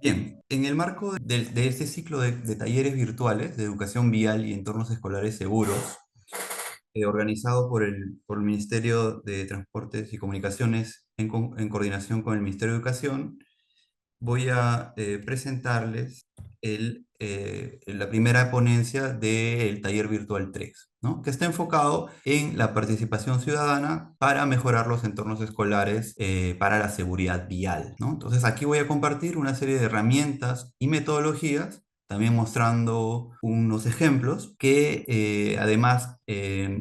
Bien, en el marco de este ciclo de talleres virtuales de educación vial y entornos escolares seguros, organizado por el Ministerio de Transportes y Comunicaciones en coordinación con el Ministerio de Educación, voy a presentarles la primera ponencia del taller virtual 3, ¿no? Que está enfocado en la participación ciudadana para mejorar los entornos escolares para la seguridad vial, ¿no? Entonces aquí voy a compartir una serie de herramientas y metodologías, también mostrando unos ejemplos que además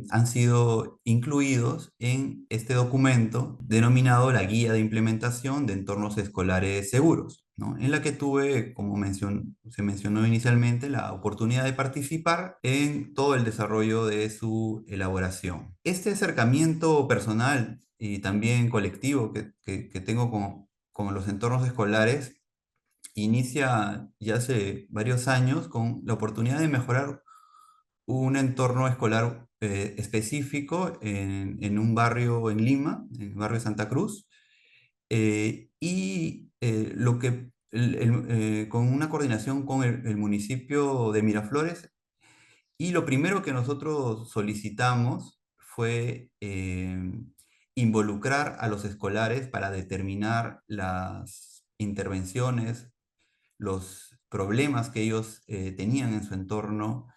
han sido incluidos en este documento denominado la Guía de Implementación de Entornos Escolares Seguros, ¿no? En la que tuve, como se mencionó inicialmente, la oportunidad de participar en todo el desarrollo de su elaboración. Este acercamiento personal y también colectivo que tengo con los entornos escolares inicia ya hace varios años con la oportunidad de mejorar un entorno escolar específico en un barrio en Lima, en el barrio Santa Cruz, y lo que, con una coordinación con el municipio de Miraflores, y lo primero que nosotros solicitamos fue involucrar a los escolares para determinar las intervenciones, los problemas que ellos tenían en su entorno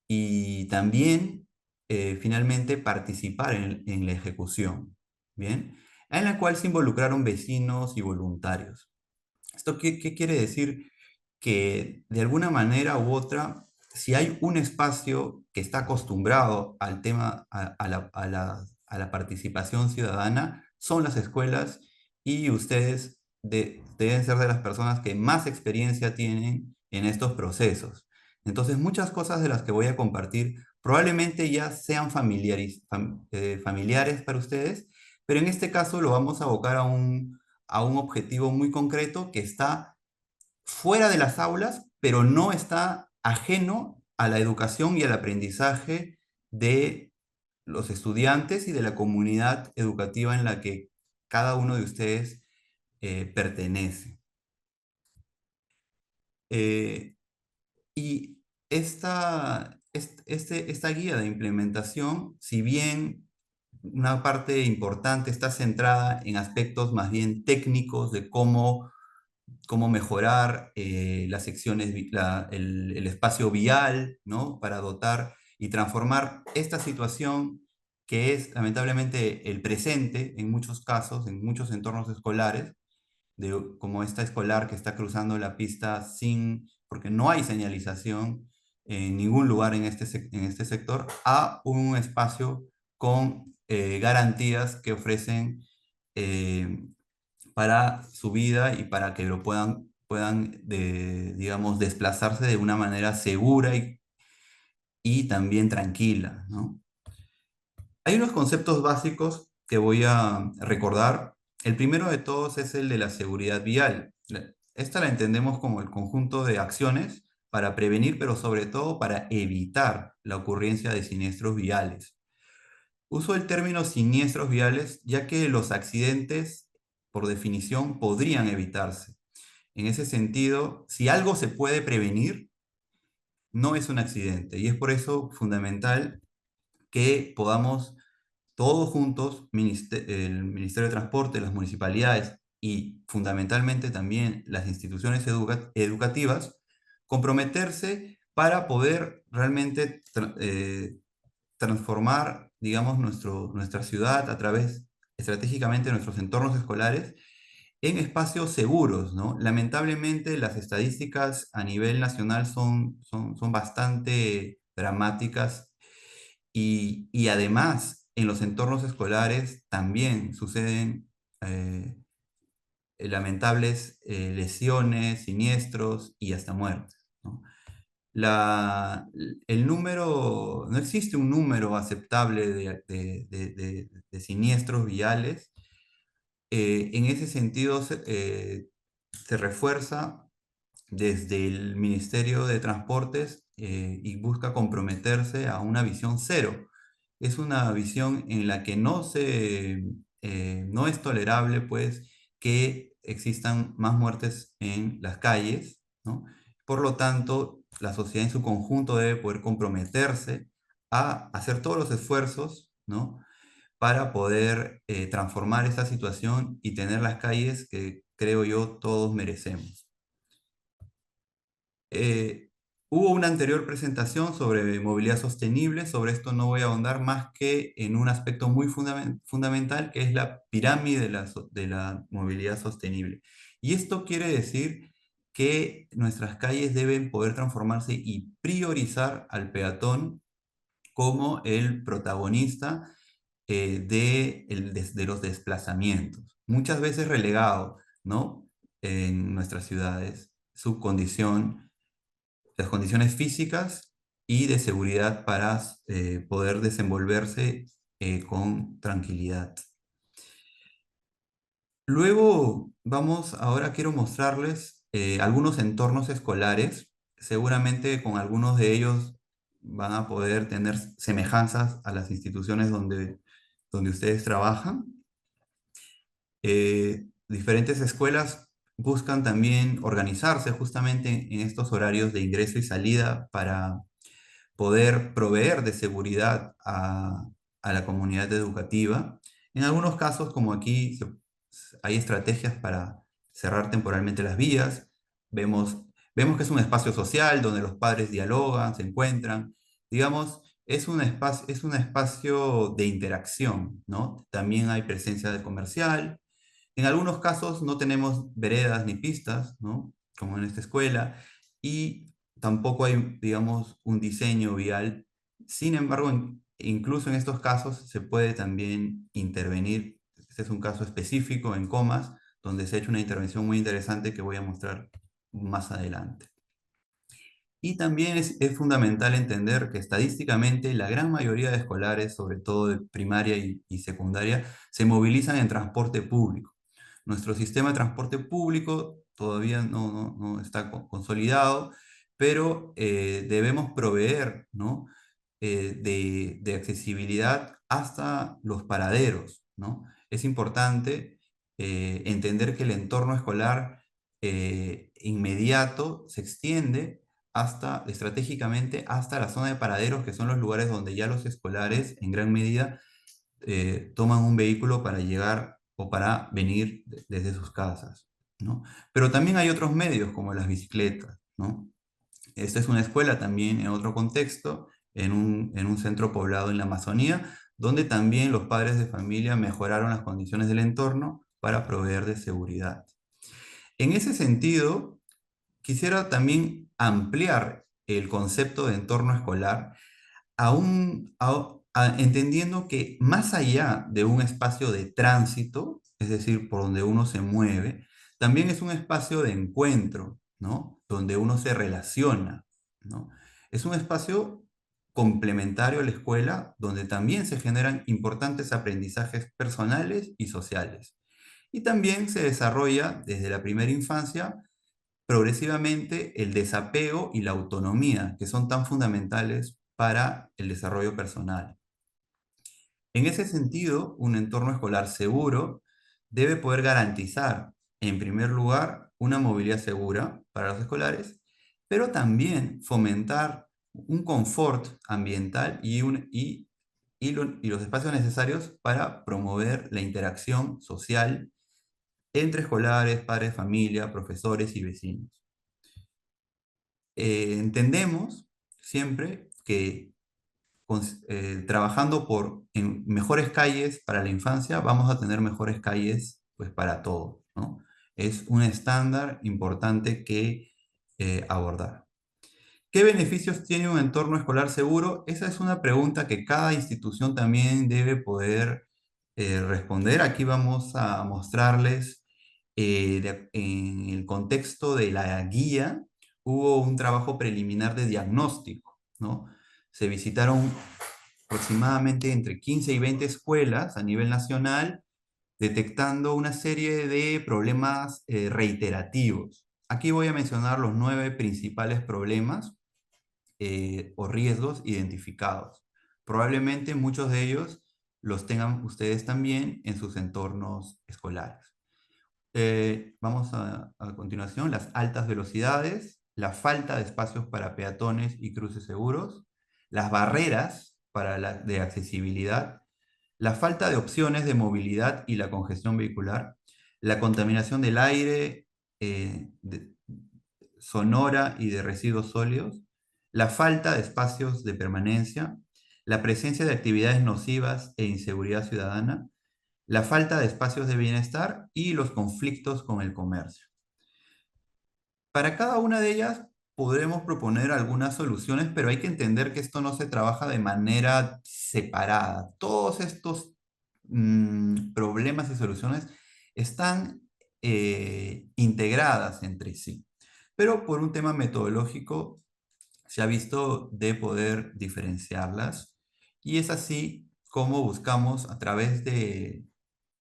y también finalmente participar en la ejecución, ¿bien? En la cual se involucraron vecinos y voluntarios. ¿Esto qué quiere decir? Que de alguna manera u otra, si hay un espacio que está acostumbrado al tema, a la participación ciudadana, son las escuelas y ustedes deben ser de las personas que más experiencia tienen en estos procesos. Entonces, muchas cosas de las que voy a compartir probablemente ya sean familiares para ustedes, pero en este caso lo vamos a abocar a un objetivo muy concreto que está fuera de las aulas, pero no está ajeno a la educación y al aprendizaje de los estudiantes y de la comunidad educativa en la que cada uno de ustedes pertenece. Eh, y esta guía de implementación, si bien una parte importante está centrada en aspectos más bien técnicos de cómo mejorar las secciones, el espacio vial, ¿no? Para dotar y transformar esta situación que es lamentablemente el presente en muchos casos, en muchos entornos escolares, como esta escolar que está cruzando la pista porque no hay señalización en ningún lugar en este sector, a un espacio con garantías que ofrecen eh, para su vida y para que lo puedan digamos, desplazarse de una manera segura y también tranquila, ¿no? Hay unos conceptos básicos que voy a recordar. El primero de todos es el de la seguridad vial. Esta la entendemos como el conjunto de acciones para prevenir, pero sobre todo para evitar la ocurrencia de siniestros viales. Uso el término siniestros viales ya que los accidentes, por definición, podrían evitarse. En ese sentido, si algo se puede prevenir, no es un accidente. Y es por eso fundamental que podamos todos juntos, el Ministerio de Transporte, las municipalidades y fundamentalmente también las instituciones educativas, comprometerse para poder realmente transformar, digamos, nuestra ciudad a través, estratégicamente, de nuestros entornos escolares en espacios seguros, ¿no? Lamentablemente, las estadísticas a nivel nacional son bastante dramáticas y además en los entornos escolares también suceden eh, lamentables lesiones, siniestros y hasta muertes, ¿no? La, el número, no existe un número aceptable de siniestros viales. En ese sentido, se refuerza desde el Ministerio de Transportes y busca comprometerse a una visión cero. Es una visión en la que no es tolerable, pues, que existan más muertes en las calles, ¿no? Por lo tanto, la sociedad en su conjunto debe poder comprometerse a hacer todos los esfuerzos, ¿no? Para poder transformar esta situación y tener las calles que creo yo todos merecemos. Eh, Hubo una anterior presentación sobre movilidad sostenible, sobre esto no voy a ahondar más que en un aspecto muy fundamental, que es la pirámide de la movilidad sostenible. Y esto quiere decir que nuestras calles deben poder transformarse y priorizar al peatón como el protagonista de los desplazamientos, muchas veces relegado, ¿no? En nuestras ciudades, su condición, las condiciones físicas y de seguridad para poder desenvolverse con tranquilidad. Luego ahora quiero mostrarles algunos entornos escolares. Seguramente con algunos de ellos van a poder tener semejanzas a las instituciones donde ustedes trabajan. Diferentes escuelas buscan también organizarse justamente en estos horarios de ingreso y salida para poder proveer de seguridad a la comunidad educativa. En algunos casos, como aquí, hay estrategias para cerrar temporalmente las vías. Vemos, vemos que es un espacio social donde los padres dialogan, se encuentran. Digamos, es un espacio de interacción, ¿no? También hay presencia de comercial. En algunos casos no tenemos veredas ni pistas, ¿no? Como en esta escuela, y tampoco hay, digamos, un diseño vial. Sin embargo, incluso en estos casos se puede también intervenir. Este es un caso específico en Comas, donde se ha hecho una intervención muy interesante que voy a mostrar más adelante. Y también es fundamental entender que estadísticamente la gran mayoría de escolares, sobre todo de primaria y secundaria, se movilizan en transporte público. Nuestro sistema de transporte público todavía no está consolidado, pero debemos proveer, ¿no? De accesibilidad hasta los paraderos, ¿no? Es importante entender que el entorno escolar inmediato se extiende estratégicamente hasta la zona de paraderos, que son los lugares donde ya los escolares, en gran medida, toman un vehículo para llegar o para venir desde sus casas, ¿no? Pero también hay otros medios, como las bicicletas, ¿no? Esta es una escuela también en otro contexto, en un centro poblado en la Amazonía, donde también los padres de familia mejoraron las condiciones del entorno para proveer de seguridad. En ese sentido, quisiera también ampliar el concepto de entorno escolar, entendiendo que más allá de un espacio de tránsito, es decir, por donde uno se mueve, también es un espacio de encuentro, ¿no? Donde uno se relaciona, ¿no? Es un espacio complementario a la escuela, donde también se generan importantes aprendizajes personales y sociales. Y también se desarrolla desde la primera infancia progresivamente el desapego y la autonomía, que son tan fundamentales para el desarrollo personal. En ese sentido, un entorno escolar seguro debe poder garantizar, en primer lugar, una movilidad segura para los escolares, pero también fomentar un confort ambiental y los espacios necesarios para promover la interacción social entre escolares, padres, familia, profesores y vecinos. Entendemos siempre que trabajando en mejores calles para la infancia, vamos a tener mejores calles pues, para todos, ¿no? Es un estándar importante que abordar. ¿Qué beneficios tiene un entorno escolar seguro? Esa es una pregunta que cada institución también debe poder responder. Aquí vamos a mostrarles, en el contexto de la guía, hubo un trabajo preliminar de diagnóstico, ¿no? Se visitaron aproximadamente entre 15 y 20 escuelas a nivel nacional, detectando una serie de problemas reiterativos. Aquí voy a mencionar los 9 principales problemas o riesgos identificados. Probablemente muchos de ellos los tengan ustedes también en sus entornos escolares. Vamos a continuación, las altas velocidades, la falta de espacios para peatones y cruces seguros, las barreras de accesibilidad, la falta de opciones de movilidad y la congestión vehicular, la contaminación del aire, sonora y de residuos sólidos, la falta de espacios de permanencia, la presencia de actividades nocivas e inseguridad ciudadana, la falta de espacios de bienestar y los conflictos con el comercio. Para cada una de ellas podremos proponer algunas soluciones, pero hay que entender que esto no se trabaja de manera separada. Todos estos problemas y soluciones están integradas entre sí. Pero por un tema metodológico se ha visto de poder diferenciarlas y es así como buscamos a través de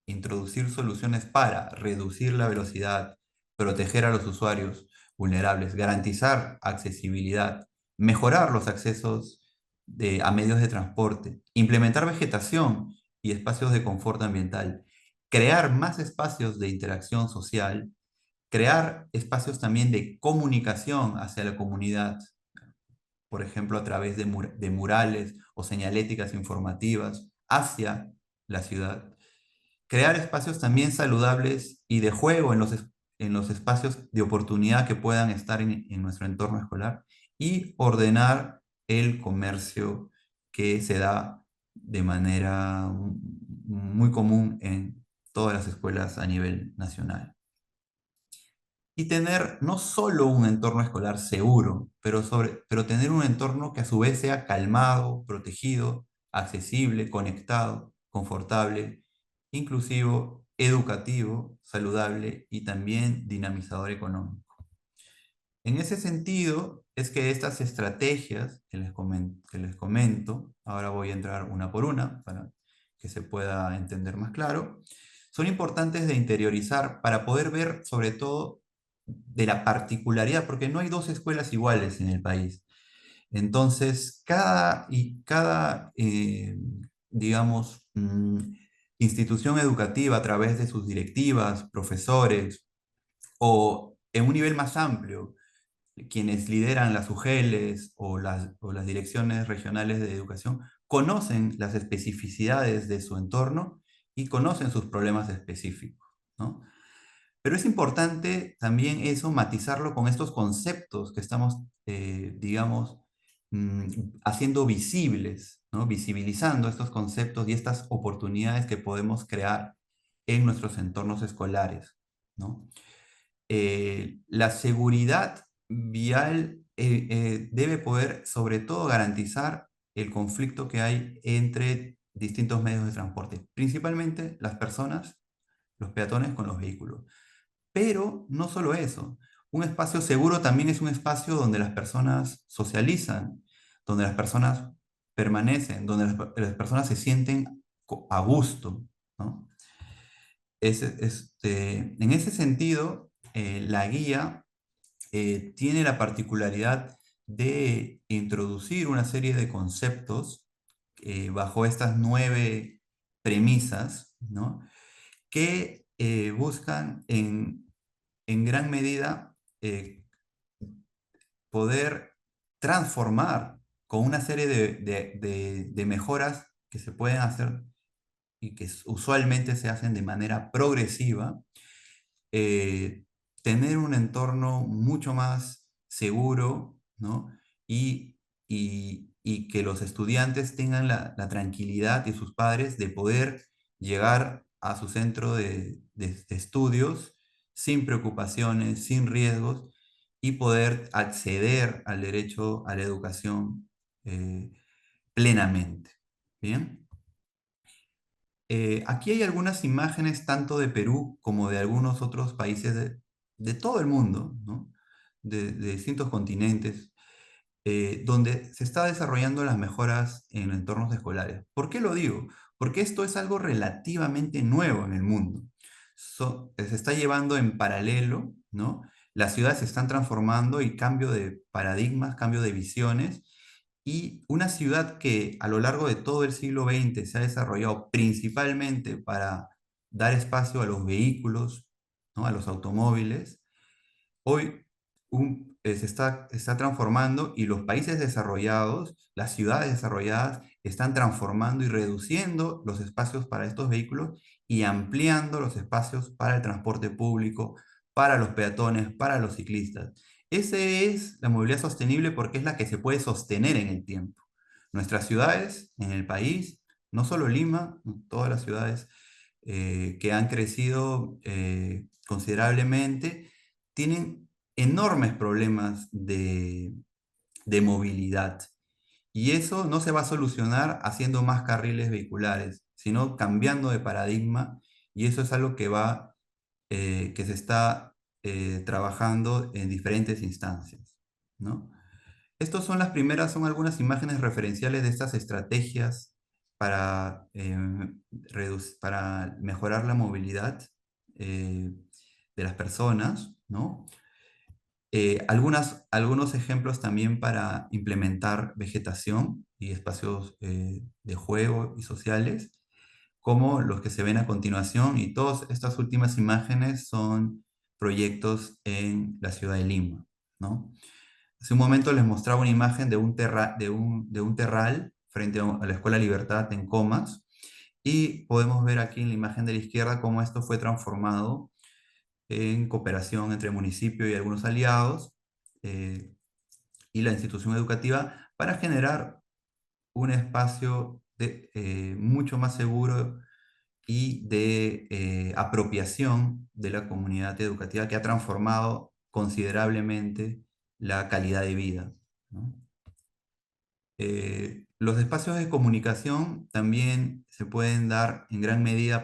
introducir soluciones para reducir la velocidad, proteger a los usuarios vulnerables, garantizar accesibilidad, mejorar los accesos a medios de transporte, implementar vegetación y espacios de confort ambiental, crear más espacios de interacción social, crear espacios también de comunicación hacia la comunidad, por ejemplo, a través de murales o señaléticas informativas hacia la ciudad. Crear espacios también saludables y de juego en los espacios de oportunidad que puedan estar en nuestro entorno escolar y ordenar el comercio que se da de manera muy común en todas las escuelas a nivel nacional. Y tener no solo un entorno escolar seguro, pero tener un entorno que a su vez sea calmado, protegido, accesible, conectado, confortable, inclusivo, educativo, saludable y también dinamizador económico. En ese sentido, es que estas estrategias que les comento, ahora voy a entrar una por una para que se pueda entender más claro, son importantes de interiorizar para poder ver sobre todo de la particularidad, porque no hay dos escuelas iguales en el país. Entonces, digamos, institución educativa a través de sus directivas, profesores, o en un nivel más amplio, quienes lideran las UGELs o las direcciones regionales de educación, conocen las especificidades de su entorno y conocen sus problemas específicos, ¿no? Pero es importante también eso, matizarlo con estos conceptos que estamos, digamos, mm, haciendo visibles, ¿no? Visibilizando estos conceptos y estas oportunidades que podemos crear en nuestros entornos escolares, ¿no? La seguridad vial debe poder, sobre todo, garantizar el conflicto que hay entre distintos medios de transporte, principalmente las personas, los peatones con los vehículos. Pero no solo eso, un espacio seguro también es un espacio donde las personas socializan, donde las personas permanecen, donde las personas se sienten a gusto, ¿no? En ese sentido, la guía tiene la particularidad de introducir una serie de conceptos bajo estas 9 premisas, ¿no? Que buscan en gran medida poder transformar con una serie de mejoras que se pueden hacer y que usualmente se hacen de manera progresiva, eh, tener un entorno mucho más seguro, ¿no? Y que los estudiantes tengan la tranquilidad y sus padres de poder llegar a su centro de estudios sin preocupaciones, sin riesgos y poder acceder al derecho a la educación plenamente. ¿Bien? Aquí hay algunas imágenes tanto de Perú como de algunos otros países de todo el mundo, ¿no? De distintos continentes, donde se está desarrollando las mejoras en entornos escolares. ¿Por qué lo digo? Porque esto es algo relativamente nuevo en el mundo. Se está llevando en paralelo, ¿no? Las ciudades se están transformando y cambio de paradigmas, cambio de visiones, y una ciudad que a lo largo de todo el siglo XX se ha desarrollado principalmente para dar espacio a los vehículos, ¿no? A los automóviles. Hoy está transformando y los países desarrollados, las ciudades desarrolladas, están transformando y reduciendo los espacios para estos vehículos y ampliando los espacios para el transporte público, para los peatones, para los ciclistas. Esa es la movilidad sostenible porque es la que se puede sostener en el tiempo. Nuestras ciudades en el país, no solo Lima, todas las ciudades que han crecido considerablemente, tienen enormes problemas de movilidad. Y eso no se va a solucionar haciendo más carriles vehiculares, sino cambiando de paradigma. Y eso es algo que se está trabajando en diferentes instancias, ¿no? Son algunas imágenes referenciales de estas estrategias para, para mejorar la movilidad eh, de las personas, ¿no? Algunos ejemplos también para implementar vegetación y espacios de juego y sociales, como los que se ven a continuación, y todas estas últimas imágenes son proyectos en la ciudad de Lima, ¿no? Hace un momento les mostraba una imagen de un terral frente a la Escuela Libertad en Comas, y podemos ver aquí en la imagen de la izquierda cómo esto fue transformado en cooperación entre el municipio y algunos aliados eh, y la institución educativa para generar un espacio mucho más seguro y de apropiación de la comunidad educativa que ha transformado considerablemente la calidad de vida, ¿no? Los espacios de comunicación también se pueden dar en gran medida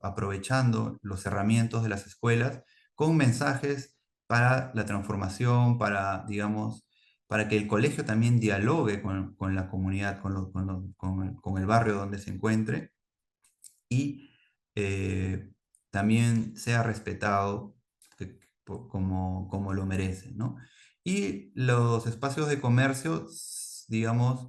aprovechando los herramientas de las escuelas con mensajes para la transformación, para, digamos, para que el colegio también dialogue con la comunidad, con el barrio donde se encuentre y eh, también sea respetado como lo merece, ¿no? Y los espacios de comercio, digamos,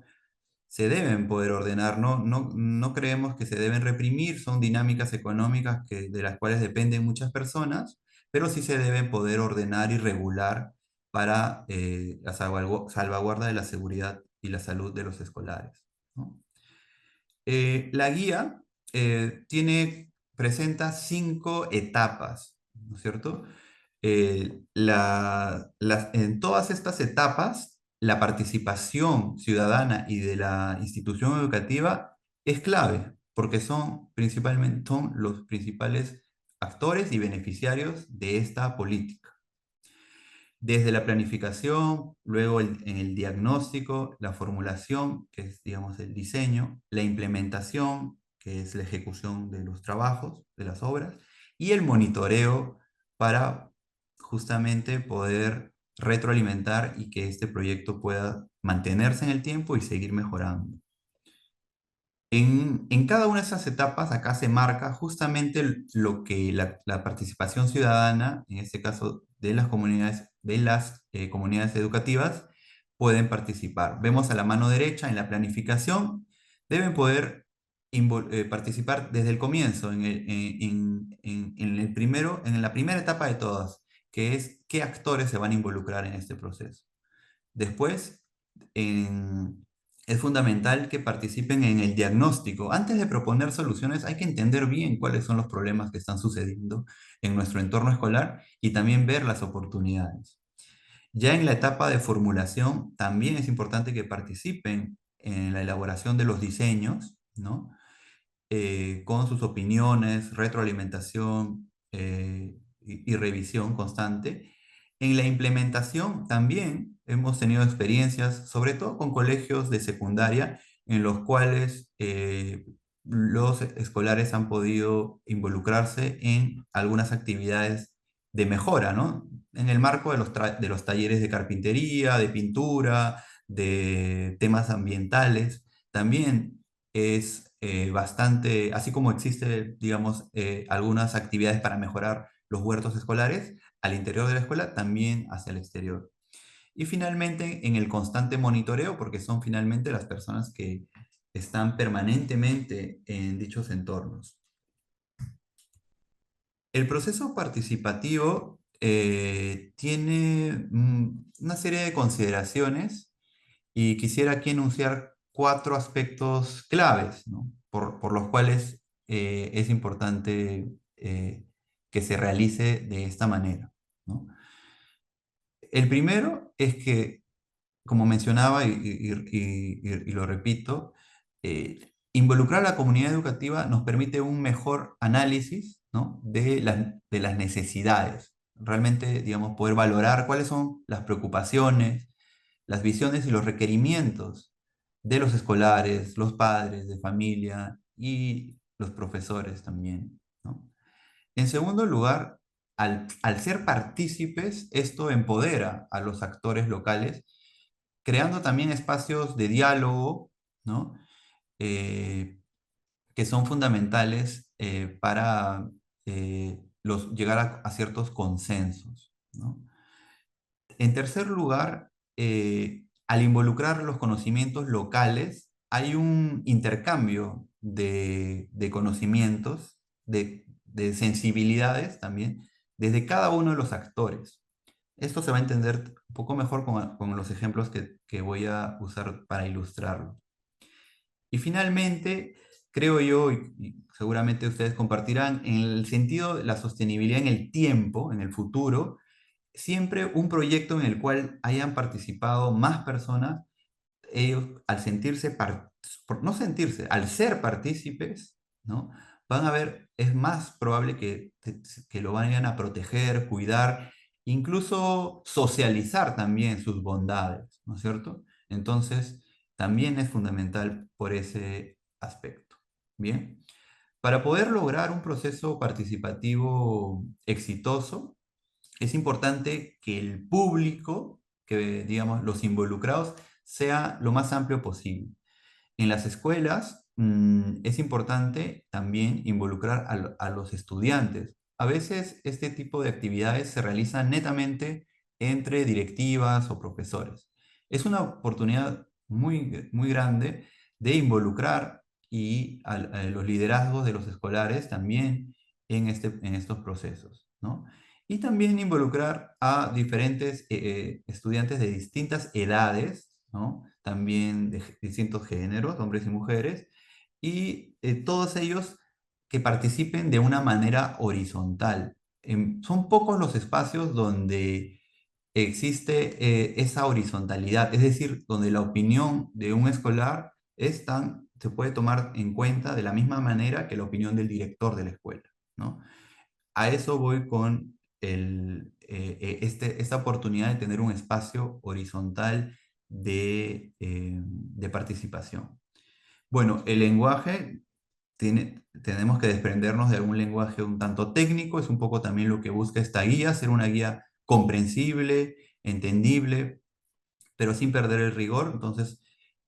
se deben poder ordenar, no creemos que se deben reprimir, son dinámicas económicas de las cuales dependen muchas personas, pero sí se deben poder ordenar y regular para la salvaguarda de la seguridad y la salud de los escolares, ¿no? La guía presenta 5 etapas, ¿no es cierto? En todas estas etapas, la participación ciudadana y de la institución educativa es clave, porque son los principales actores y beneficiarios de esta política. Desde la planificación, luego en el diagnóstico, la formulación, que es, digamos, el diseño, la implementación, que es la ejecución de los trabajos, de las obras, y el monitoreo para justamente poder retroalimentar y que este proyecto pueda mantenerse en el tiempo y seguir mejorando. En cada una de esas etapas acá se marca justamente lo que la participación ciudadana, en este caso de las comunidades educativas, pueden participar. Vemos a la mano derecha en la planificación, deben poder participar desde el comienzo, en en la primera etapa de todas, que es qué actores se van a involucrar en este proceso. Después, es fundamental que participen en el diagnóstico. Antes de proponer soluciones, hay que entender bien cuáles son los problemas que están sucediendo en nuestro entorno escolar y también ver las oportunidades. Ya en la etapa de formulación, también es importante que participen en la elaboración de los diseños, ¿no? Con sus opiniones, retroalimentación y revisión constante. En la implementación también hemos tenido experiencias, sobre todo con colegios de secundaria, en los cuales los escolares han podido involucrarse en algunas actividades de mejora, ¿no? En el marco de de los talleres de carpintería, de pintura, de temas ambientales. También es bastante, así como existe, digamos, algunas actividades para mejorar los huertos escolares, al interior de la escuela, también hacia el exterior. Y finalmente, en el constante monitoreo, porque son finalmente las personas que están permanentemente en dichos entornos. El proceso participativo tiene una serie de consideraciones y quisiera aquí enunciar cuatro aspectos claves, ¿no? Por los cuales es importante que se realice de esta manera, ¿no? El primero es que, como mencionaba y lo repito, involucrar a la comunidad educativa nos permite un mejor análisis, ¿no? de las necesidades. Realmente, digamos, poder valorar cuáles son las preocupaciones, las visiones y los requerimientos de los escolares, los padres de familia y los profesores también, ¿no? En segundo lugar, al ser partícipes, esto empodera a los actores locales, creando también espacios de diálogo, ¿no? Eh, que son fundamentales para llegar a ciertos consensos, ¿no? En tercer lugar, al involucrar los conocimientos locales, hay un intercambio de conocimientos, de sensibilidades también, desde cada uno de los actores. Esto se va a entender un poco mejor con los ejemplos que voy a usar para ilustrarlo. Y finalmente, creo yo, y seguramente ustedes compartirán, en el sentido de la sostenibilidad en el tiempo, en el futuro, siempre un proyecto en el cual hayan participado más personas, ellos al sentirse, por no sentirse, al ser partícipes, ¿no? Van a ver, es más probable que lo vayan a proteger, cuidar, incluso socializar también sus bondades, ¿no es cierto? Entonces, también es fundamental por ese aspecto. Bien, para poder lograr un proceso participativo exitoso, es importante que el público, que digamos los involucrados, sea lo más amplio posible. En las escuelas es importante también involucrar a los estudiantes. A veces este tipo de actividades se realizan netamente entre directivas o profesores. Es una oportunidad muy grande de involucrar a los liderazgos de los escolares también en estos procesos, ¿no? Y también involucrar a diferentes estudiantes de distintas edades, ¿no? También de distintos géneros, hombres y mujeres, y todos ellos que participen de una manera horizontal. Son pocos los espacios donde existe esa horizontalidad, es decir, donde la opinión de un escolar se puede tomar en cuenta de la misma manera que la opinión del director de la escuela, ¿no? A eso voy con esta oportunidad de tener un espacio horizontal de participación. Bueno, el lenguaje, tenemos que desprendernos de algún lenguaje un tanto técnico, es un poco también lo que busca esta guía, ser una guía comprensible, entendible, pero sin perder el rigor. Entonces,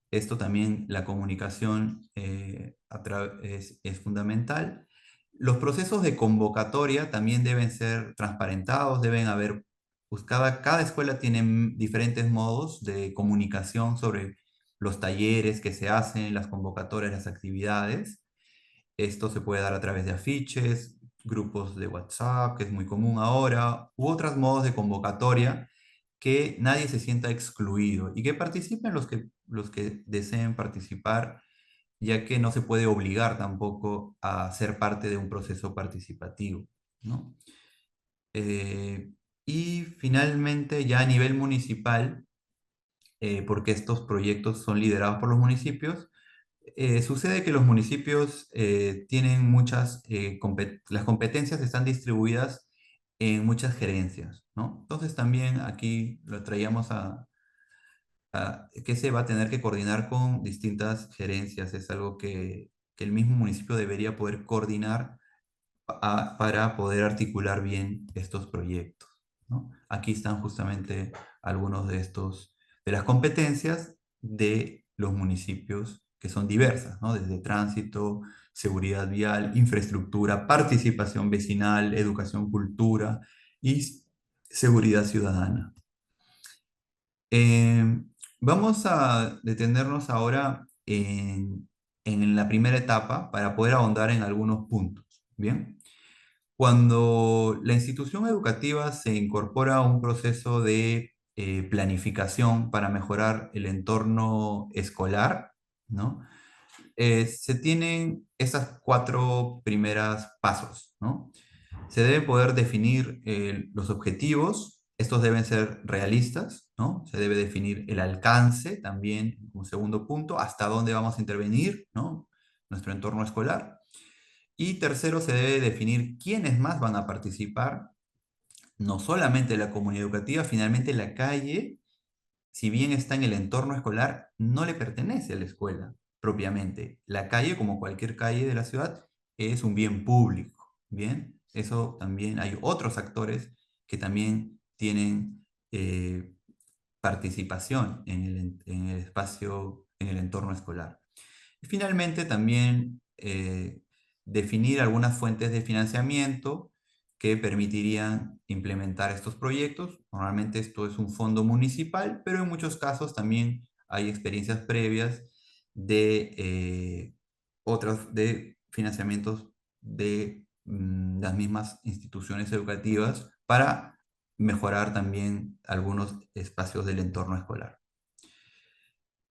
esto también, la comunicación es fundamental. Los procesos de convocatoria también deben ser transparentados, deben haber, pues cada escuela tiene diferentes modos de comunicación sobre los talleres que se hacen, las convocatorias, las actividades. Esto se puede dar a través de afiches, grupos de WhatsApp, que es muy común ahora, u otros modos de convocatoria que nadie se sienta excluido y que participen los que deseen participar, ya que no se puede obligar tampoco a ser parte de un proceso participativo, ¿no? Eh, y finalmente, ya a nivel municipal, porque estos proyectos son liderados por los municipios, sucede que los municipios tienen las competencias están distribuidas en muchas gerencias, ¿no? Entonces también aquí lo traíamos que se va a tener que coordinar con distintas gerencias. Es algo que el mismo municipio debería poder coordinar para poder articular bien estos proyectos, ¿no? Aquí están justamente algunos de las competencias de los municipios que son diversas, ¿no? Desde tránsito, seguridad vial, infraestructura, participación vecinal, educación, cultura y seguridad ciudadana. Eh, Vamos a detenernos ahora en la primera etapa para poder ahondar en algunos puntos. Bien. Cuando la institución educativa se incorpora a un proceso de planificación para mejorar el entorno escolar, ¿no? Se tienen esas cuatro primeras pasos, ¿no? Se debe poder definir los objetivos, estos deben ser realistas, ¿no? Se debe definir el alcance también, como segundo punto, hasta dónde vamos a intervenir, ¿no? Nuestro entorno escolar. Y tercero, se debe definir quiénes más van a participar, no solamente la comunidad educativa, finalmente la calle, si bien está en el entorno escolar, no le pertenece a la escuela propiamente. La calle, como cualquier calle de la ciudad, es un bien público. Bien, eso también hay otros actores que también tienen participación en el espacio, en el entorno escolar. Y finalmente, también definir algunas fuentes de financiamiento que permitirían implementar estos proyectos. Normalmente esto es un fondo municipal, pero en muchos casos también hay experiencias previas de otros de financiamientos de las mismas instituciones educativas para mejorar también algunos espacios del entorno escolar.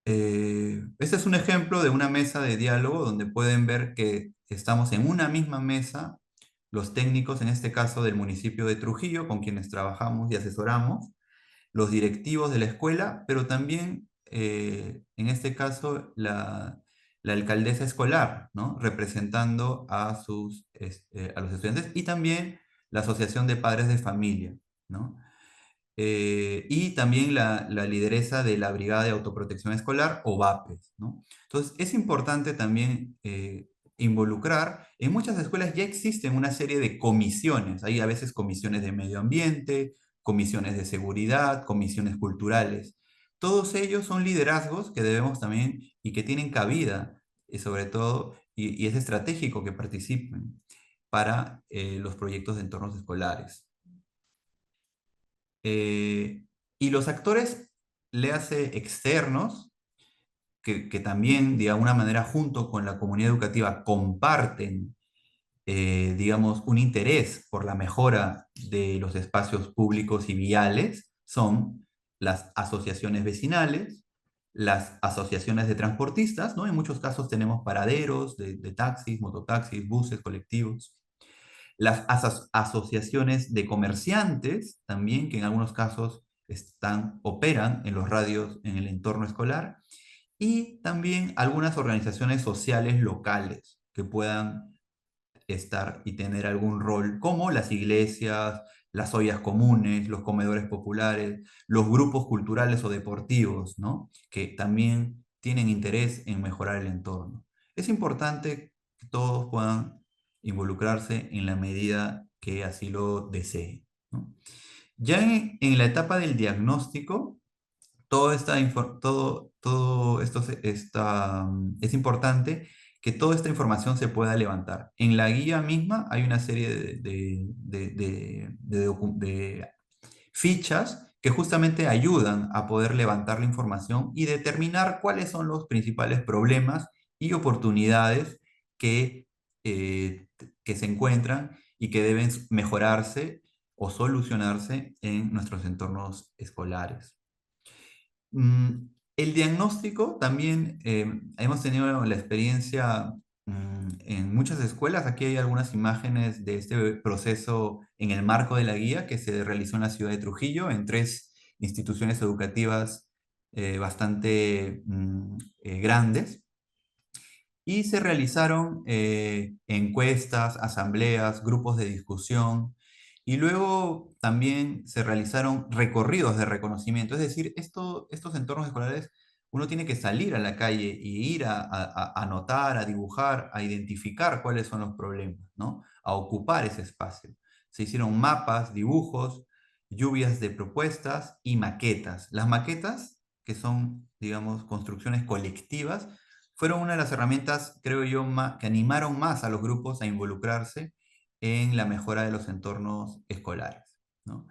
Este es un ejemplo de una mesa de diálogo donde pueden ver que estamos en una misma mesa, los técnicos, en este caso del municipio de Trujillo, con quienes trabajamos y asesoramos, los directivos de la escuela, pero también, en este caso, la alcaldesa escolar, ¿no? Representando a los estudiantes y también la Asociación de Padres de Familia, ¿no? Y también la lideresa de la Brigada de Autoprotección Escolar, o VAPES, ¿no? Entonces, es importante también involucrar, en muchas escuelas ya existen una serie de comisiones, hay a veces comisiones de medio ambiente, comisiones de seguridad, comisiones culturales. Todos ellos son liderazgos que debemos también y que tienen cabida, y sobre todo, y es estratégico que participen para los proyectos de entornos escolares. Eh, y los actores, le hace externos, que también de alguna manera junto con la comunidad educativa comparten, digamos, un interés por la mejora de los espacios públicos y viales, son las asociaciones vecinales, las asociaciones de transportistas, ¿no? En muchos casos tenemos paraderos de taxis, mototaxis, buses, colectivos, las asociaciones de comerciantes también, que en algunos casos operan en los radios en el entorno escolar, y también algunas organizaciones sociales locales que puedan estar y tener algún rol, como las iglesias, las ollas comunes, los comedores populares, los grupos culturales o deportivos, ¿no? Que también tienen interés en mejorar el entorno. Es importante que todos puedan involucrarse en la medida que así lo deseen, ¿no? Ya en la etapa del diagnóstico, todo esto es importante que toda esta información se pueda levantar. En la guía misma hay una serie de fichas que justamente ayudan a poder levantar la información y determinar cuáles son los principales problemas y oportunidades que, que se encuentran y que deben mejorarse o solucionarse en nuestros entornos escolares. El diagnóstico también, hemos tenido la experiencia en muchas escuelas. Aquí hay algunas imágenes de este proceso en el marco de la guía que se realizó en la ciudad de Trujillo, en 3 instituciones educativas bastante grandes. Y se realizaron encuestas, asambleas, grupos de discusión, y luego también se realizaron recorridos de reconocimiento. Es decir, estos entornos escolares, uno tiene que salir a la calle y ir a anotar, a dibujar, a identificar cuáles son los problemas, ¿no? A ocupar ese espacio. Se hicieron mapas, dibujos, lluvias de propuestas y maquetas. Las maquetas, que son, digamos, construcciones colectivas, fueron una de las herramientas, creo yo, que animaron más a los grupos a involucrarse en la mejora de los entornos escolares, ¿no?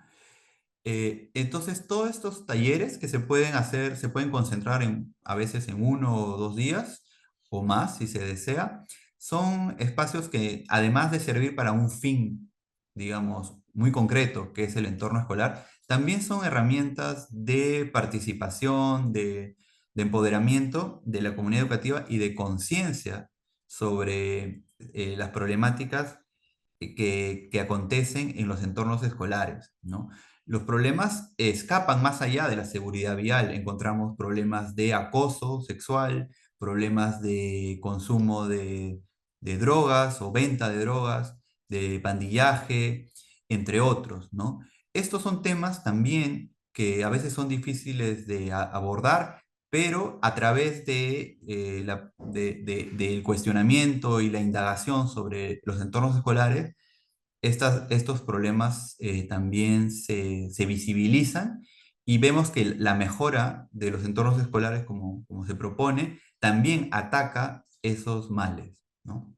Entonces, todos estos talleres que se pueden hacer, se pueden concentrar a veces en 1 o 2 días o más, si se desea, son espacios que, además de servir para un fin digamos, muy concreto, que es el entorno escolar, también son herramientas de participación, de empoderamiento de la comunidad educativa y de conciencia sobre las problemáticas que acontecen en los entornos escolares, ¿no? Los problemas escapan más allá de la seguridad vial. Encontramos problemas de acoso sexual, problemas de consumo de drogas o venta de drogas, de pandillaje, entre otros, ¿no? Estos son temas también que a veces son difíciles de abordar, pero a través del cuestionamiento y la indagación sobre los entornos escolares, estos problemas también se visibilizan y vemos que la mejora de los entornos escolares, como se propone, también ataca esos males, ¿no?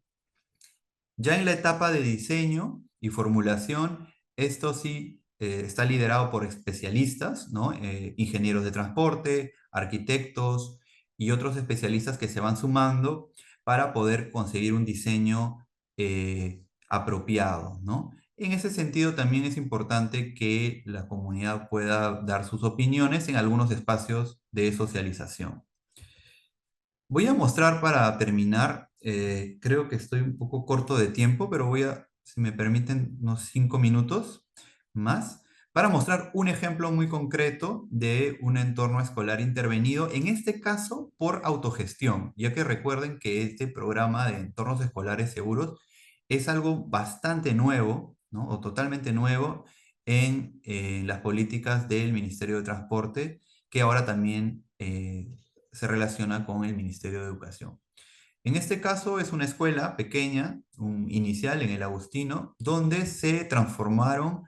Ya en la etapa de diseño y formulación, esto sí está liderado por especialistas, ¿no? Ingenieros de transporte, arquitectos y otros especialistas que se van sumando para poder conseguir un diseño apropiado, ¿no? En ese sentido, también es importante que la comunidad pueda dar sus opiniones en algunos espacios de socialización. Voy a mostrar para terminar, creo que estoy un poco corto de tiempo, pero si me permiten, unos 5 minutos más, para mostrar un ejemplo muy concreto de un entorno escolar intervenido, en este caso por autogestión, ya que recuerden que este programa de entornos escolares seguros es algo bastante nuevo, ¿no? O totalmente nuevo en las políticas del Ministerio de Transporte, que ahora también se relaciona con el Ministerio de Educación. En este caso es una escuela pequeña, un inicial en el Agustino, donde se transformaron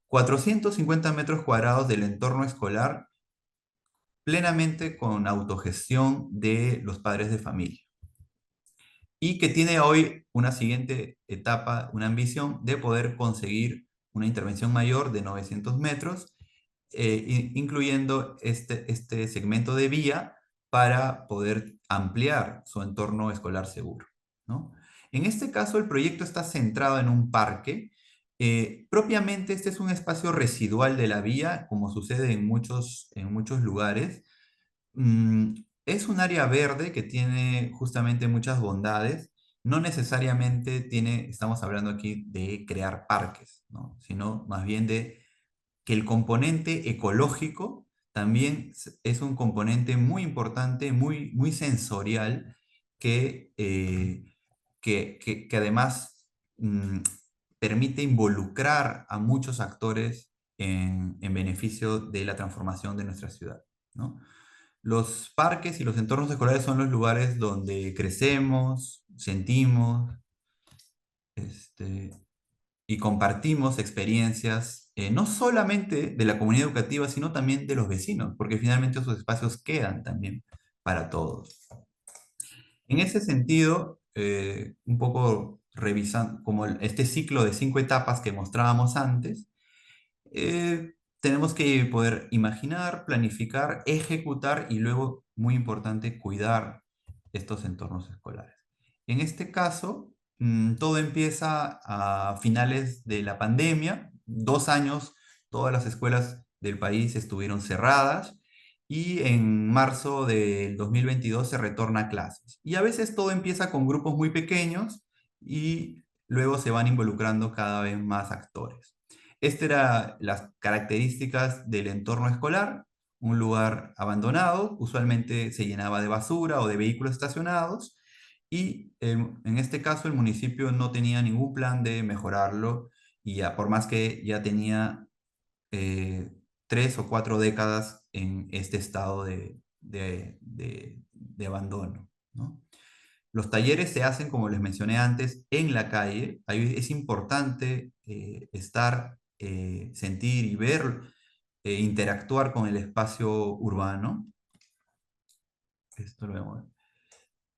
450 metros cuadrados del entorno escolar plenamente con autogestión de los padres de familia. Y que tiene hoy una siguiente etapa, una ambición de poder conseguir una intervención mayor de 900 metros, incluyendo este segmento de vía para poder ampliar su entorno escolar seguro, ¿no? En este caso, el proyecto está centrado en un parque. Propiamente, este es un espacio residual de la vía, como sucede en muchos lugares. Mm, es un área verde que tiene justamente muchas bondades. No necesariamente estamos hablando aquí de crear parques, ¿no? Sino más bien de que el componente ecológico también es un componente muy importante, muy sensorial, que además mm, permite involucrar a muchos actores en beneficio de la transformación de nuestra ciudad, ¿no? Los parques y los entornos escolares son los lugares donde crecemos, sentimos, este, y compartimos experiencias, no solamente de la comunidad educativa, sino también de los vecinos, porque finalmente esos espacios quedan también para todos. En ese sentido, un poco revisando como este ciclo de 5 etapas que mostrábamos antes, tenemos que poder imaginar, planificar, ejecutar y luego, muy importante, cuidar estos entornos escolares. En este caso, todo empieza a finales de la pandemia. 2 años, todas las escuelas del país estuvieron cerradas y en marzo del 2022 se retorna a clases. Y a veces todo empieza con grupos muy pequeños y luego se van involucrando cada vez más actores. Estas eran las características del entorno escolar: un lugar abandonado, usualmente se llenaba de basura o de vehículos estacionados, y en este caso el municipio no tenía ningún plan de mejorarlo, y ya, por más que ya tenía 3 o 4 décadas en este estado de abandono, ¿no? Los talleres se hacen, como les mencioné antes, en la calle. Ahí es importante estar, sentir y ver, interactuar con el espacio urbano. Esto lo vemos.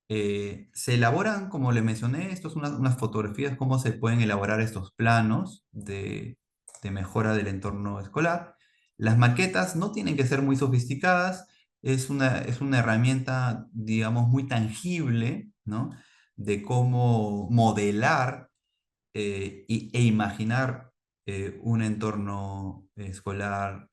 Se elaboran, como les mencioné, esto es unas fotografías, cómo se pueden elaborar estos planos de mejora del entorno escolar. Las maquetas no tienen que ser muy sofisticadas, es una herramienta, digamos, muy tangible, ¿no? De cómo modelar e imaginar un entorno escolar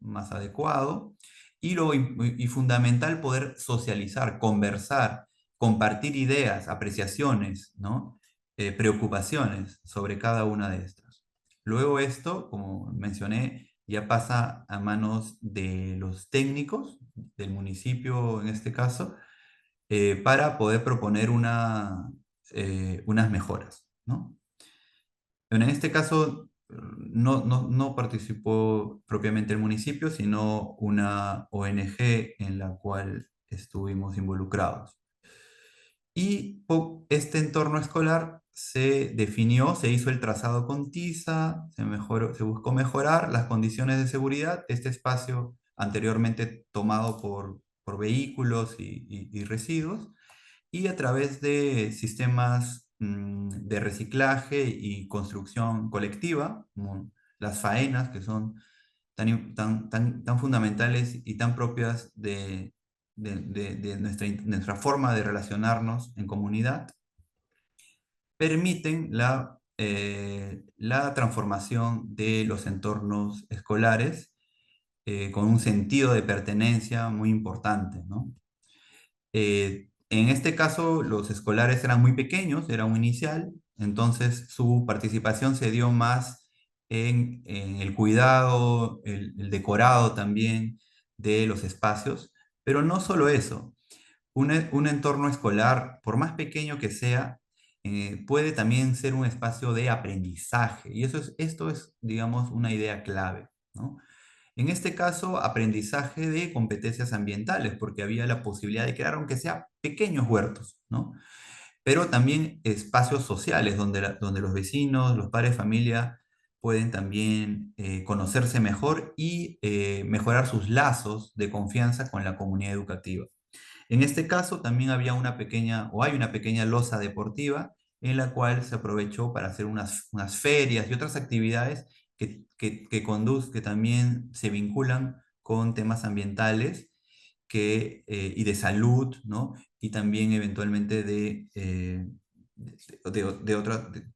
más adecuado y fundamental poder socializar, conversar, compartir ideas, apreciaciones, ¿no? Preocupaciones sobre cada una de estas. Luego esto, como mencioné, ya pasa a manos de los técnicos del municipio en este caso, para poder proponer unas mejoras, ¿no? Bueno, en este caso no participó propiamente el municipio, sino una ONG en la cual estuvimos involucrados. Y este entorno escolar se definió, se hizo el trazado con tiza, se buscó mejorar las condiciones de seguridad. Este espacio anteriormente tomado por vehículos y residuos, y a través de sistemas de reciclaje y construcción colectiva, como las faenas, que son tan fundamentales y tan propias de nuestra forma de relacionarnos en comunidad, permiten la transformación de los entornos escolares con un sentido de pertenencia muy importante, ¿no? En este caso, los escolares eran muy pequeños, era un inicial, entonces su participación se dio más en el cuidado, el decorado también de los espacios, pero no solo eso, un entorno escolar, por más pequeño que sea, puede también ser un espacio de aprendizaje, y esto es, digamos, una idea clave, ¿no? En este caso, aprendizaje de competencias ambientales, porque había la posibilidad de crear, aunque sea pequeños huertos, ¿no? Pero también espacios sociales donde los vecinos, los padres de familia pueden también conocerse mejor y mejorar sus lazos de confianza con la comunidad educativa. En este caso también había hay una pequeña loza deportiva en la cual se aprovechó para hacer unas ferias y otras actividades que también se vinculan con temas ambientales y de salud, ¿no? Y también eventualmente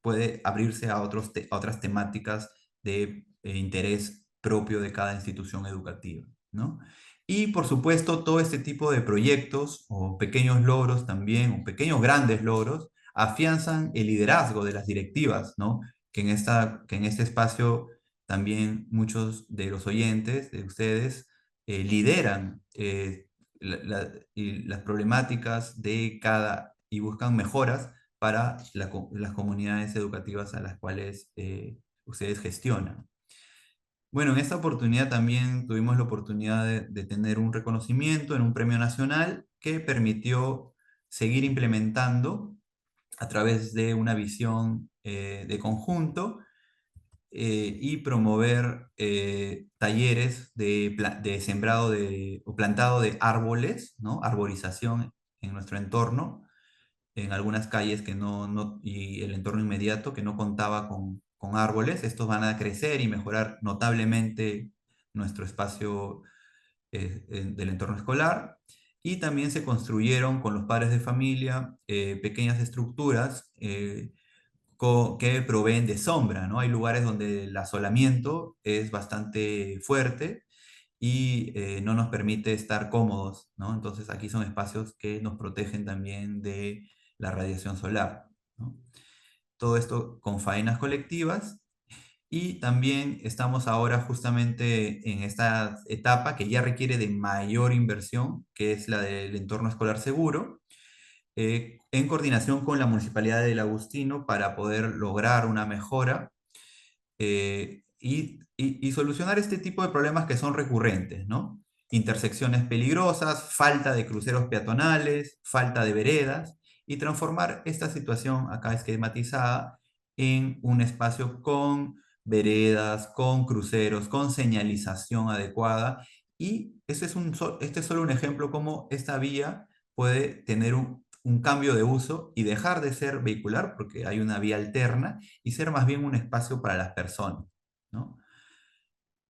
puede abrirse a otras temáticas de interés propio de cada institución educativa, ¿no? Y por supuesto, todo este tipo de proyectos o pequeños logros también, o pequeños grandes logros, afianzan el liderazgo de las directivas, ¿no? Que en este espacio también muchos de los oyentes, de ustedes, lideran y las problemáticas de y buscan mejoras para las comunidades educativas a las cuales ustedes gestionan. Bueno, en esta oportunidad también tuvimos la oportunidad de tener un reconocimiento en un premio nacional que permitió seguir implementando a través de una visión de conjunto y promover talleres de sembrado o plantado de árboles, ¿no? Arborización en nuestro entorno, en algunas calles y el entorno inmediato que no contaba con árboles. Estos van a crecer y mejorar notablemente nuestro espacio del entorno escolar. Y también se construyeron con los padres de familia pequeñas estructuras que proveen de sombra, ¿no? Hay lugares donde el asolamiento es bastante fuerte y no nos permite estar cómodos, ¿no? Entonces aquí son espacios que nos protegen también de la radiación solar, ¿no? Todo esto con faenas colectivas, y también estamos ahora justamente en esta etapa que ya requiere de mayor inversión, que es la del entorno escolar seguro, en coordinación con la Municipalidad del Agustino para poder lograr una mejora y solucionar este tipo de problemas que son recurrentes, ¿no? Intersecciones peligrosas, falta de cruceros peatonales, falta de veredas, y transformar esta situación acá esquematizada en un espacio con veredas, con cruceros, con señalización adecuada. Y este es solo un ejemplo cómo esta vía puede tener un cambio de uso y dejar de ser vehicular, porque hay una vía alterna, y ser más bien un espacio para las personas, ¿no?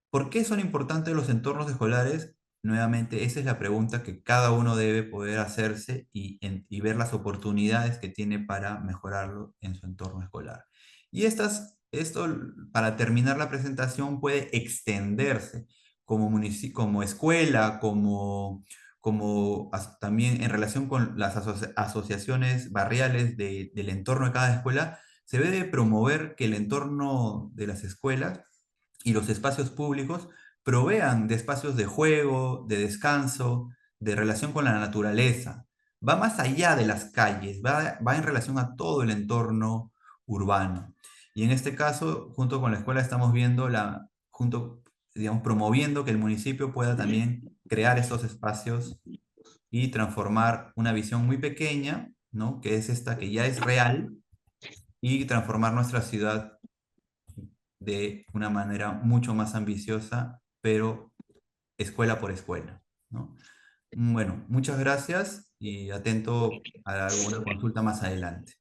¿Por qué son importantes los entornos escolares? Nuevamente, esa es la pregunta que cada uno debe poder hacerse y ver las oportunidades que tiene para mejorarlo en su entorno escolar. Y estas esto, para terminar la presentación, puede extenderse como, como escuela, también en relación con las asociaciones barriales del entorno de cada escuela. Se debe promover que el entorno de las escuelas y los espacios públicos provean de espacios de juego, de descanso, de relación con la naturaleza. Va más allá de las calles, va en relación a todo el entorno urbano. Y en este caso, junto con la escuela, estamos viendo digamos, promoviendo que el municipio pueda también crear estos espacios y transformar una visión muy pequeña, ¿no? Que es esta que ya es real, y transformar nuestra ciudad de una manera mucho más ambiciosa, pero escuela por escuela, ¿no? Bueno, muchas gracias y atento a alguna consulta más adelante.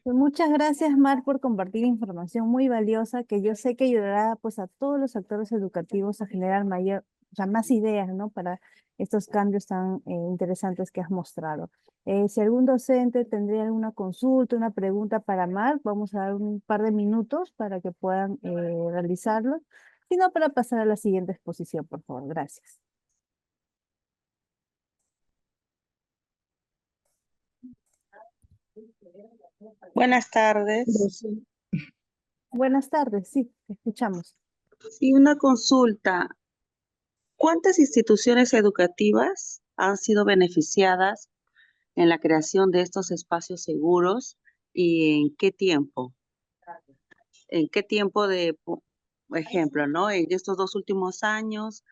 Pues muchas gracias, Mar, por compartir información muy valiosa que yo sé que ayudará pues a todos los actores educativos a generar mayor, o sea, más ideas, ¿no? Para estos cambios tan interesantes que has mostrado. Si algún docente tendría alguna consulta, una pregunta para Mar, vamos a dar un par de minutos para que puedan realizarlo. Si no, para pasar a la siguiente exposición, por favor. Gracias. Buenas tardes. Buenas tardes, sí, te escuchamos. Y una consulta. ¿Cuántas instituciones educativas han sido beneficiadas en la creación de estos espacios seguros y en qué tiempo? ¿En qué tiempo por ejemplo, ¿no? En estos 2 últimos años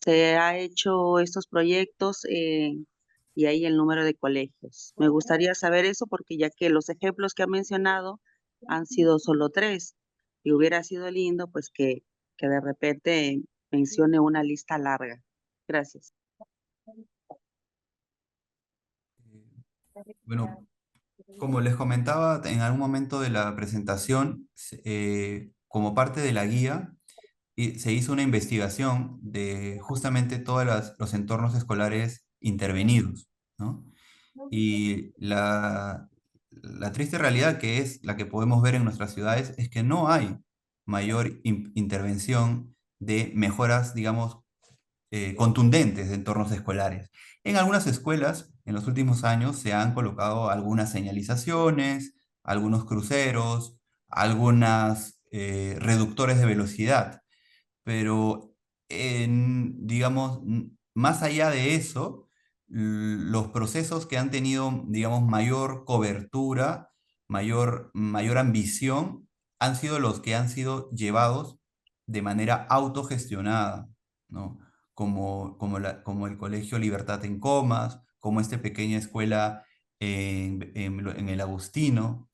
se ha hecho estos proyectos y ahí el número de colegios. Me gustaría saber eso porque ya que los ejemplos que ha mencionado han sido solo 3 y hubiera sido lindo pues que de repente mencione una lista larga. Gracias. Bueno, como les comentaba en algún momento de la presentación, como parte de la guía, se hizo una investigación de justamente todos los entornos escolares intervenidos, ¿no? Y la triste realidad que es la que podemos ver en nuestras ciudades es que no hay mayor intervención de mejoras, digamos, contundentes de entornos escolares. En algunas escuelas, en los últimos años, se han colocado algunas señalizaciones, algunos cruceros, algunas reductores de velocidad, pero digamos, más allá de eso, los procesos que han tenido, digamos, mayor cobertura, mayor ambición, han sido los que han sido llevados de manera autogestionada, ¿no? Como el Colegio Libertad en Comas, como esta pequeña escuela en el Agustino,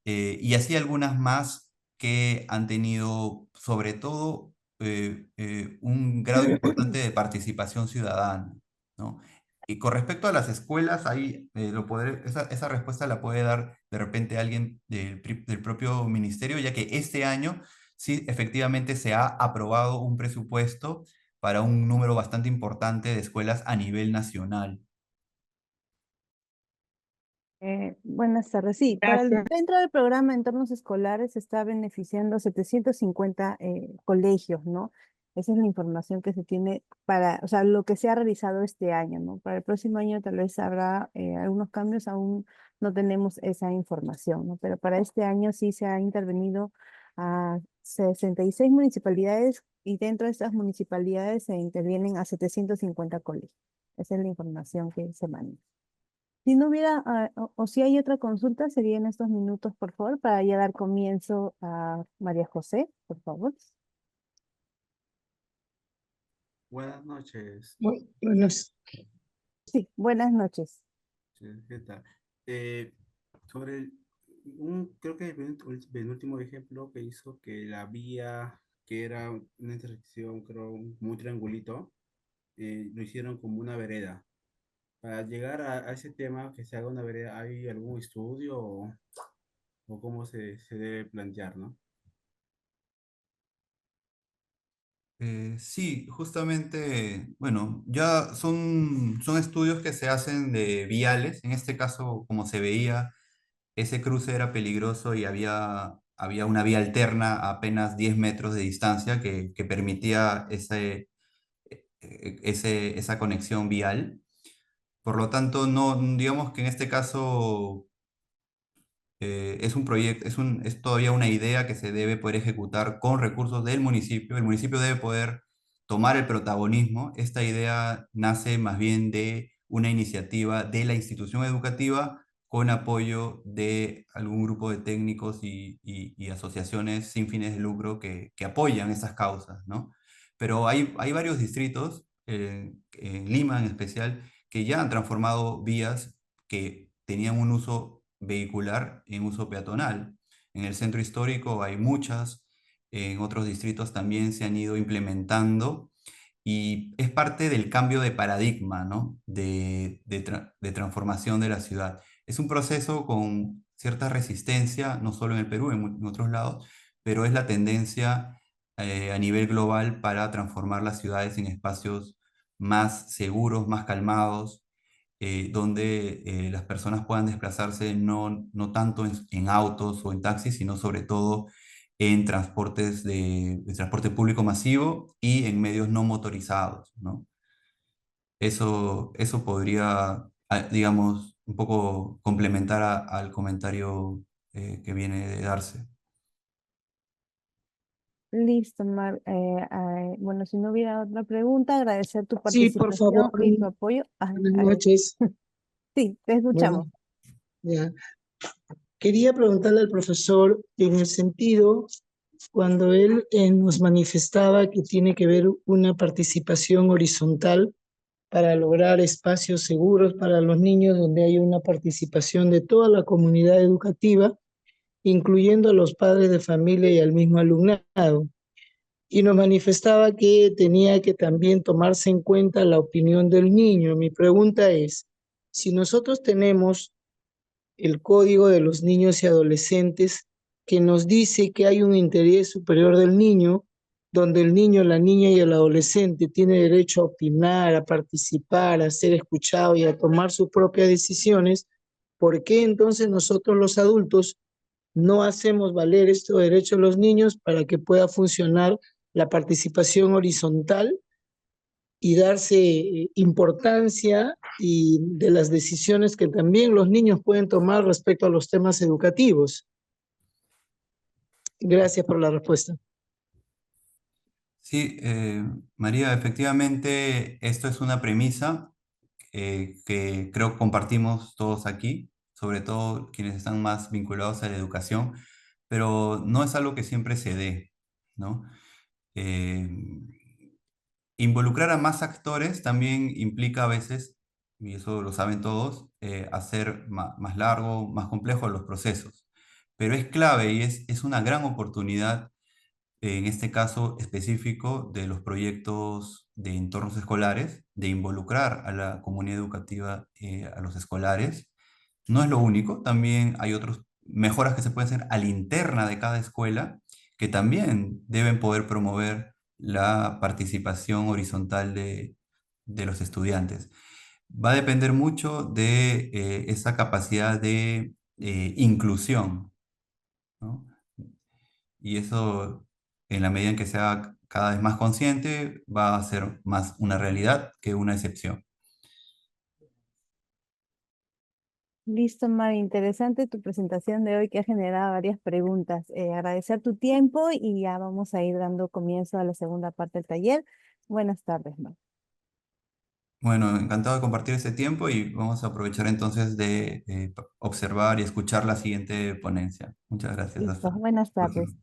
y así algunas más que han tenido sobre todo un grado importante de participación ciudadana, ¿no? Y con respecto a las escuelas, ahí esa respuesta la puede dar de repente alguien del propio ministerio, ya que este año sí efectivamente se ha aprobado un presupuesto para un número bastante importante de escuelas a nivel nacional. Buenas tardes. Sí, Gracias. dentro del programa Entornos Escolares se está beneficiando 750 colegios, ¿no? Esa es la información que se tiene para, o sea, lo que se ha realizado este año, ¿no? Para el próximo año tal vez habrá algunos cambios, aún no tenemos esa información, ¿no? Pero para este año sí se ha intervenido a 66 municipalidades y dentro de estas municipalidades se intervienen a 750 colegios. Esa es la información que se maneja. Si no hubiera, o si hay otra consulta, sería en estos minutos, por favor, para ya dar comienzo a María José, por favor. Buenas noches. Buenos, Sí, buenas noches. Sí, ¿qué tal? Eh, sobre creo que el penúltimo ejemplo que hizo que la vía, que era una intersección, creo, muy triangulito, lo hicieron como una vereda. Para llegar a ese tema, que se haga una vereda, ¿hay algún estudio o cómo se debe plantear, no? Sí, justamente, bueno, ya son estudios que se hacen de viales. En este caso, como se veía, ese cruce era peligroso y había una vía alterna a apenas 10 metros de distancia que permitía esa conexión vial. Por lo tanto, no, digamos que en este caso es un proyecto, es todavía una idea que se debe poder ejecutar con recursos del municipio. El municipio debe poder tomar el protagonismo. Esta idea nace más bien de una iniciativa de la institución educativa con apoyo de algún grupo de técnicos y asociaciones sin fines de lucro que apoyan estas causas, ¿no? Pero hay varios distritos, en Lima en especial, que ya han transformado vías que tenían un uso vehicular en uso peatonal. En el centro histórico hay muchas, en otros distritos también se han ido implementando y es parte del cambio de paradigma, ¿no? de transformación de la ciudad. Es un proceso con cierta resistencia, no solo en el Perú, en otros lados, pero es la tendencia a nivel global para transformar las ciudades en espacios más seguros, más calmados, donde las personas puedan desplazarse no tanto en autos o en taxis, sino sobre todo en transportes de transporte público masivo y en medios no motorizados, ¿no? Eso podría, digamos, un poco complementar al comentario que viene de darse. Listo, Mar. Bueno, si no hubiera otra pregunta, agradecer tu Sí, por favor. participación y tu apoyo. Buenas A ver, noches. sí, te escuchamos. Bueno, ya. Quería preguntarle al profesor en el sentido, cuando él nos manifestaba que tiene que ver una participación horizontal para lograr espacios seguros para los niños, donde hay una participación de toda la comunidad educativa, incluyendo a los padres de familia y al mismo alumnado. Y nos manifestaba que tenía que también tomarse en cuenta la opinión del niño. Mi pregunta es, si nosotros tenemos el Código de los Niños y Adolescentes que nos dice que hay un interés superior del niño, donde el niño, la niña y el adolescente tiene derecho a opinar, a participar, a ser escuchado y a tomar sus propias decisiones, ¿por qué entonces nosotros los adultos no hacemos valer estos derechos de los niños para que pueda funcionar la participación horizontal y darse importancia y de las decisiones que también los niños pueden tomar respecto a los temas educativos? Gracias por la respuesta. Sí, María, efectivamente, esto es una premisa que creo compartimos todos aquí, sobre todo quienes están más vinculados a la educación, pero no es algo que siempre se dé, ¿no? Eh, Involucrar a más actores también implica a veces, y eso lo saben todos, hacer más largo, más complejo los procesos. Pero es clave y es una gran oportunidad en este caso específico de los proyectos de entornos escolares, de involucrar a la comunidad educativa, a los escolares. No es lo único, también hay otras mejoras que se pueden hacer a la interna de cada escuela que también deben poder promover la participación horizontal de los estudiantes. Va a depender mucho de esa capacidad de inclusión, ¿no? Y eso, en la medida en que sea cada vez más consciente, va a ser más una realidad que una excepción. Listo, Mari. Interesante tu presentación de hoy que ha generado varias preguntas. Agradecer tu tiempo y ya vamos a ir dando comienzo a la segunda parte del taller. Buenas tardes, Mari. Bueno, encantado de compartir este tiempo y vamos a aprovechar entonces de observar y escuchar la siguiente ponencia. Muchas gracias. Listo, Hasta la buenas tardes. próxima.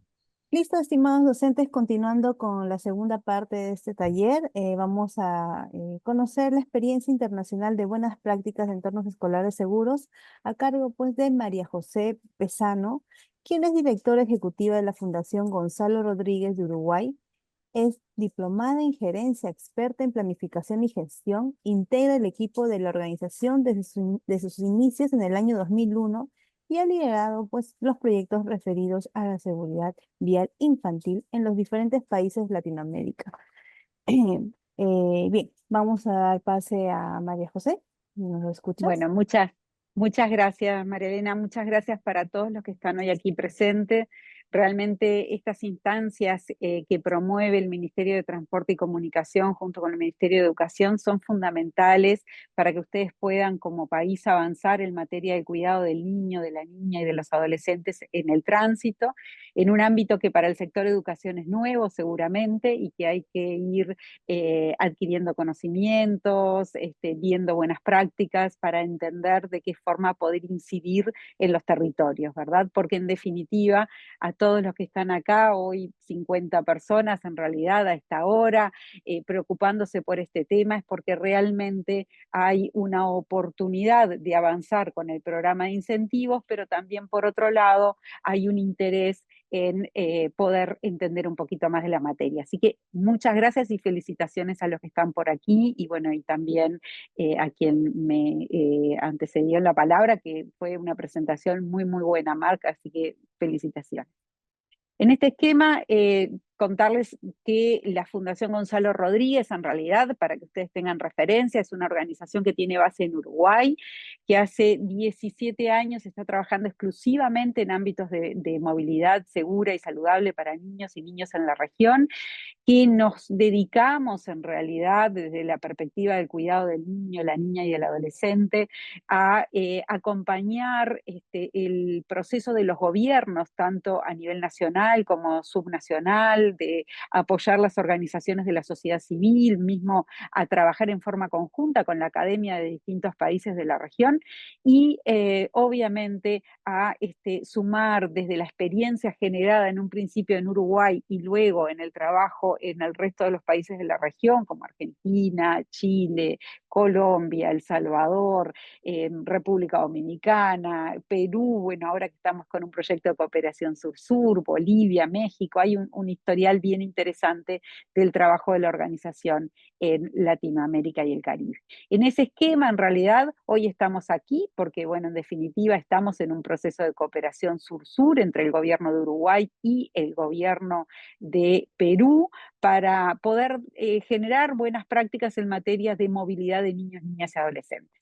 Listo, estimados docentes, continuando con la segunda parte de este taller, vamos a conocer la experiencia internacional de buenas prácticas de entornos escolares seguros a cargo pues de María José Pesano, quien es directora ejecutiva de la Fundación Gonzalo Rodríguez de Uruguay. Es diplomada en gerencia, experta en planificación y gestión, integra el equipo de la organización desde sus inicios en el año 2001 y ha liderado pues, los proyectos referidos a la seguridad vial infantil en los diferentes países de Latinoamérica. Bien, vamos a dar pase a María José. ¿Nos lo escuchas? Bueno, muchas gracias, María Elena. Muchas gracias para todos los que están hoy aquí presentes. Realmente estas instancias que promueve el Ministerio de Transporte y Comunicación junto con el Ministerio de Educación son fundamentales para que ustedes puedan como país avanzar en materia de cuidado del niño, de la niña y de los adolescentes en el tránsito, en un ámbito que para el sector educación es nuevo seguramente y que hay que ir adquiriendo conocimientos, viendo buenas prácticas para entender de qué forma poder incidir en los territorios, ¿verdad? Porque en definitiva, a todos los que están acá, hoy 50 personas en realidad a esta hora, preocupándose por este tema, es porque realmente hay una oportunidad de avanzar con el programa de incentivos, pero también por otro lado hay un interés en poder entender un poquito más de la materia. Así que muchas gracias y felicitaciones a los que están por aquí y bueno, y también a quien me antecedió en la palabra, que fue una presentación muy, muy buena, Marc, así que felicitaciones. En este esquema, contarles que la Fundación Gonzalo Rodríguez, en realidad, para que ustedes tengan referencia, es una organización que tiene base en Uruguay, que hace 17 años está trabajando exclusivamente en ámbitos de movilidad segura y saludable para niños y niñas en la región, que nos dedicamos en realidad desde la perspectiva del cuidado del niño, la niña y el adolescente a acompañar el proceso de los gobiernos, tanto a nivel nacional como subnacional, de apoyar las organizaciones de la sociedad civil, mismo a trabajar en forma conjunta con la academia de distintos países de la región y obviamente a sumar desde la experiencia generada en un principio en Uruguay y luego en el trabajo en el resto de los países de la región, como Argentina, Chile, Colombia, El Salvador, República Dominicana, Perú, bueno, ahora que estamos con un proyecto de cooperación sur-sur, Bolivia, México, hay un historial bien interesante del trabajo de la organización en Latinoamérica y el Caribe. En ese esquema, en realidad, hoy estamos aquí porque, bueno, en definitiva, estamos en un proceso de cooperación sur-sur entre el gobierno de Uruguay y el gobierno de Perú para poder generar buenas prácticas en materia de movilidad de niños, niñas y adolescentes.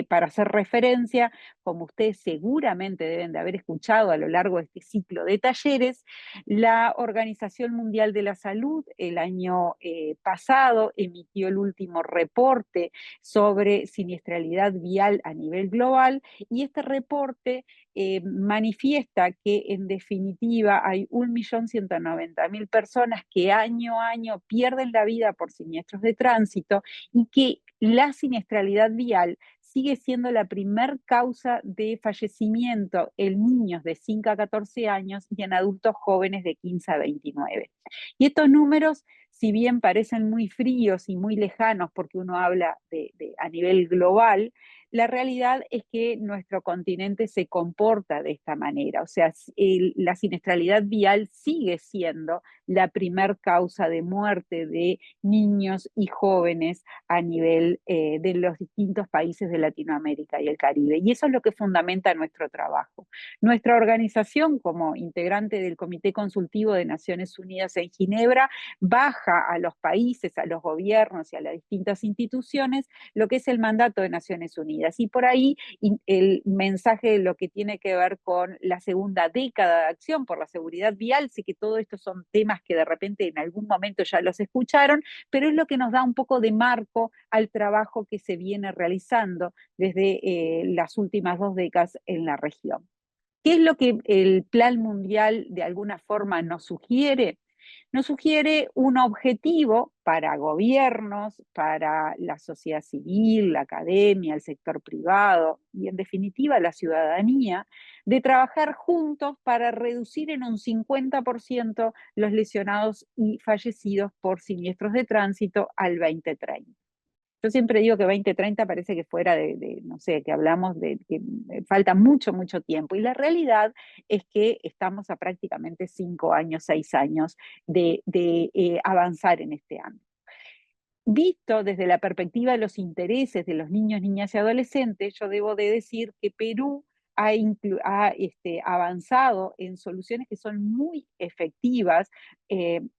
Para hacer referencia, como ustedes seguramente deben de haber escuchado a lo largo de este ciclo de talleres, la Organización Mundial de la Salud el año pasado emitió el último reporte sobre siniestralidad vial a nivel global y este reporte manifiesta que en definitiva hay 1.190.000 personas que año a año pierden la vida por siniestros de tránsito y que la siniestralidad vial sigue siendo la primer causa de fallecimiento en niños de 5 a 14 años y en adultos jóvenes de 15 a 29. Y estos números, si bien parecen muy fríos y muy lejanos porque uno habla a nivel global, la realidad es que nuestro continente se comporta de esta manera, o sea, la siniestralidad vial sigue siendo la primer causa de muerte de niños y jóvenes a nivel de los distintos países de Latinoamérica y el Caribe. Y eso es lo que fundamenta nuestro trabajo. Nuestra organización, como integrante del Comité Consultivo de Naciones Unidas en Ginebra, baja a los países, a los gobiernos y a las distintas instituciones lo que es el mandato de Naciones Unidas. Y por ahí el mensaje de lo que tiene que ver con la segunda década de acción por la seguridad vial, sé que todo esto son temas que de repente en algún momento ya los escucharon, pero es lo que nos da un poco de marco al trabajo que se viene realizando desde las últimas 2 décadas en la región. ¿Qué es lo que el Plan Mundial de alguna forma nos sugiere? Nos sugiere un objetivo para gobiernos, para la sociedad civil, la academia, el sector privado y en definitiva la ciudadanía, de trabajar juntos para reducir en un 50% los lesionados y fallecidos por siniestros de tránsito al 2030. Yo siempre digo que 2030 parece que fuera no sé, que hablamos de que falta mucho, mucho tiempo. Y la realidad es que estamos a prácticamente 5 años, 6 años de avanzar en este ámbito. Visto desde la perspectiva de los intereses de los niños, niñas y adolescentes, yo debo de decir que Perú avanzado en soluciones que son muy efectivas